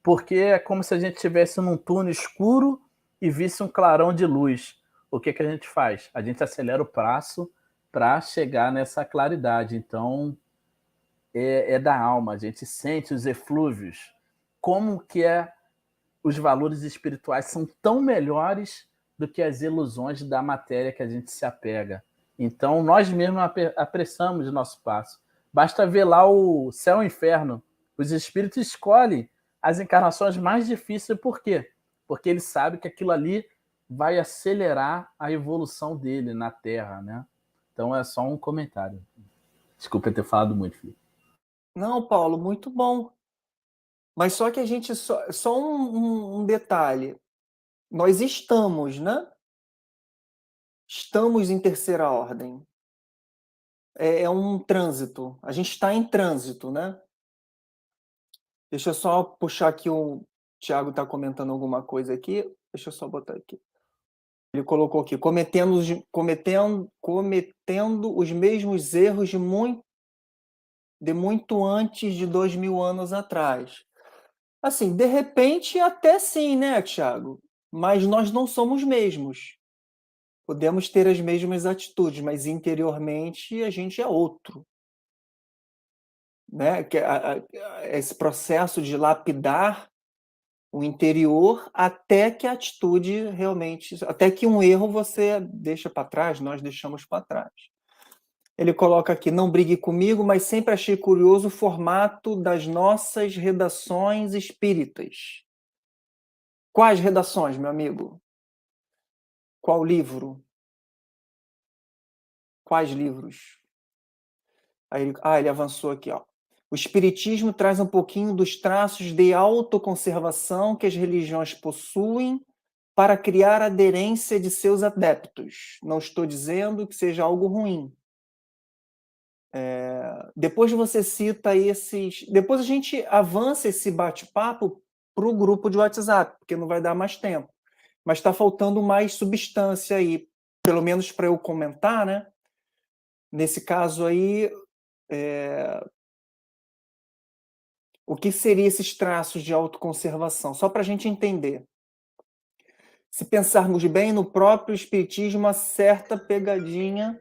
Porque é como se a gente estivesse num túnel escuro e visse um clarão de luz. O que a gente faz? A gente acelera o passo para chegar nessa claridade. Então, é da alma, a gente sente os eflúvios. Como que é os valores espirituais são tão melhores do que as ilusões da matéria que a gente se apega. Então, nós mesmos apressamos o nosso passo. Basta ver lá o céu e o inferno. Os espíritos escolhem as encarnações mais difíceis. Por quê? Porque eles sabem que aquilo ali vai acelerar a evolução dele na Terra, né? Então, é só um comentário. Desculpa ter falado muito, Felipe. Não, Paulo, muito bom. Mas só que a gente só um detalhe. Nós estamos, né? Estamos em terceira ordem. É um trânsito. A gente está em trânsito, né? Deixa eu só puxar aqui o Tiago está comentando alguma coisa aqui. Deixa eu só botar aqui. Ele colocou aqui, cometendo os mesmos erros de muito antes de 2000 anos atrás. Assim, de repente até sim, né, Tiago? Mas nós não somos mesmos. Podemos ter as mesmas atitudes, mas interiormente a gente é outro. Né? Esse processo de lapidar o interior até que a atitude realmente, até que um erro você deixa para trás, nós deixamos para trás. Ele coloca aqui, não brigue comigo, mas sempre achei curioso o formato das nossas redações espíritas. Quais redações, meu amigo? Qual livro? Quais livros? Aí ele avançou aqui, ó. O espiritismo traz um pouquinho dos traços de autoconservação que as religiões possuem para criar aderência de seus adeptos. Não estou dizendo que seja algo ruim. Depois você cita esses... Depois a gente avança esse bate-papo para o grupo de WhatsApp, porque não vai dar mais tempo. Mas está faltando mais substância aí, pelo menos para eu comentar, né? Nesse caso aí, o que seriam esses traços de autoconservação? Só para a gente entender. Se pensarmos bem, no próprio espiritismo, uma certa pegadinha...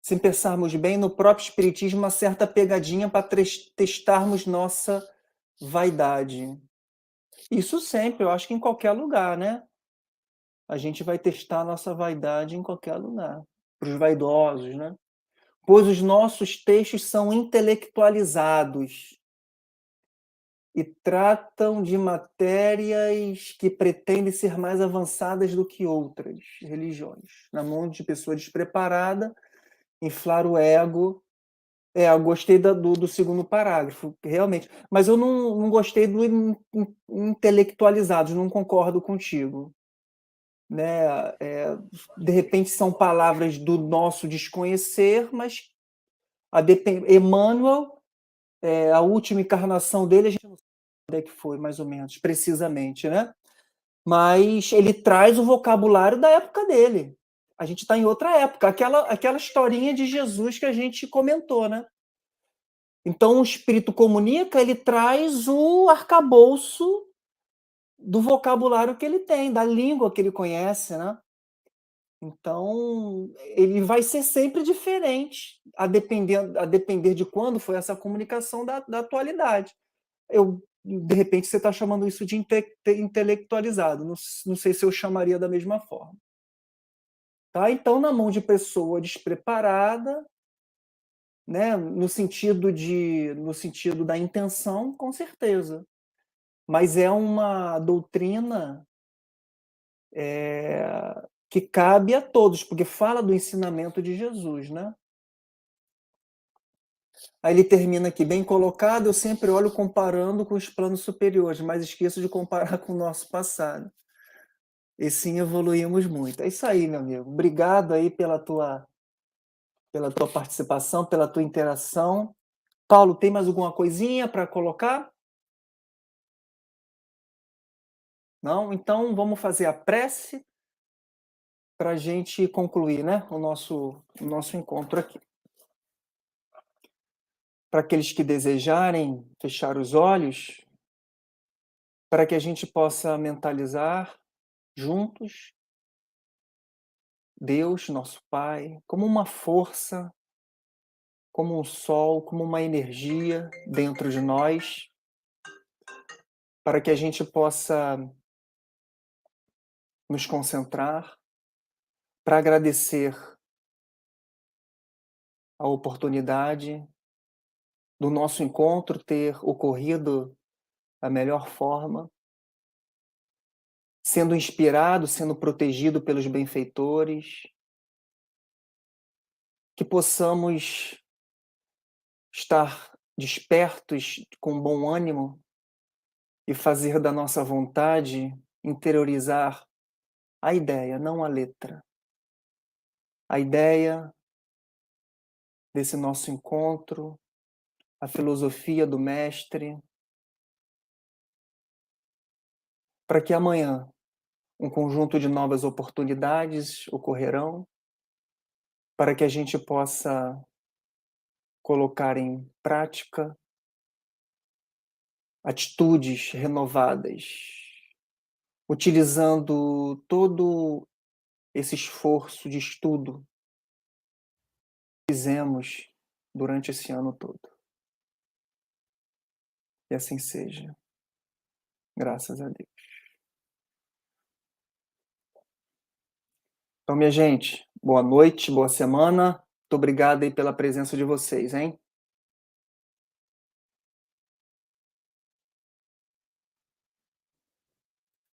Se pensarmos bem, no próprio espiritismo, uma certa pegadinha para testarmos nossa vaidade. Isso sempre, eu acho que em qualquer lugar, né? A gente vai testar a nossa vaidade em qualquer lugar. Para os vaidosos, né? Pois os nossos textos são intelectualizados e tratam de matérias que pretendem ser mais avançadas do que outras religiões. Na mão de pessoa despreparada, inflar o ego. Eu gostei do segundo parágrafo, realmente. Mas eu não gostei do intelectualizados, não concordo contigo. Né? De repente são palavras do nosso desconhecer, mas Emmanuel, a última encarnação dele, a gente não sabe onde é que foi, mais ou menos, precisamente, né? Mas ele traz o vocabulário da época dele. A gente está em outra época, aquela historinha de Jesus que a gente comentou, né? Então, o espírito comunica, ele traz o arcabouço do vocabulário que ele tem, da língua que ele conhece, né? Então, ele vai ser sempre diferente, a depender de quando foi essa comunicação da atualidade. De repente, você está chamando isso de intelectualizado. Não sei se eu chamaria da mesma forma. Tá? Então, na mão de pessoa despreparada, né? No sentido da intenção, com certeza. Mas é uma doutrina que cabe a todos, porque fala do ensinamento de Jesus, né? Aí ele termina aqui, bem colocado, eu sempre olho comparando com os planos superiores, mas esqueço de comparar com o nosso passado. E sim, evoluímos muito. É isso aí, meu amigo. Obrigado aí pela tua participação, pela tua interação. Paulo, tem mais alguma coisinha para colocar? Não? Então vamos fazer a prece para a gente concluir, né, o nosso encontro aqui. Para aqueles que desejarem fechar os olhos, para que a gente possa mentalizar juntos Deus, nosso Pai, como uma força, como um sol, como uma energia dentro de nós, para que a gente possa nos concentrar, para agradecer a oportunidade do nosso encontro ter ocorrido da melhor forma, sendo inspirado, sendo protegido pelos benfeitores, que possamos estar despertos, com bom ânimo e fazer da nossa vontade interiorizar a ideia, não a letra. A ideia desse nosso encontro, a filosofia do mestre, para que amanhã um conjunto de novas oportunidades ocorrerão, para que a gente possa colocar em prática atitudes renovadas, utilizando todo esse esforço de estudo que fizemos durante esse ano todo. E assim seja. Graças a Deus. Então, minha gente, boa noite, boa semana. Muito obrigado aí pela presença de vocês, hein?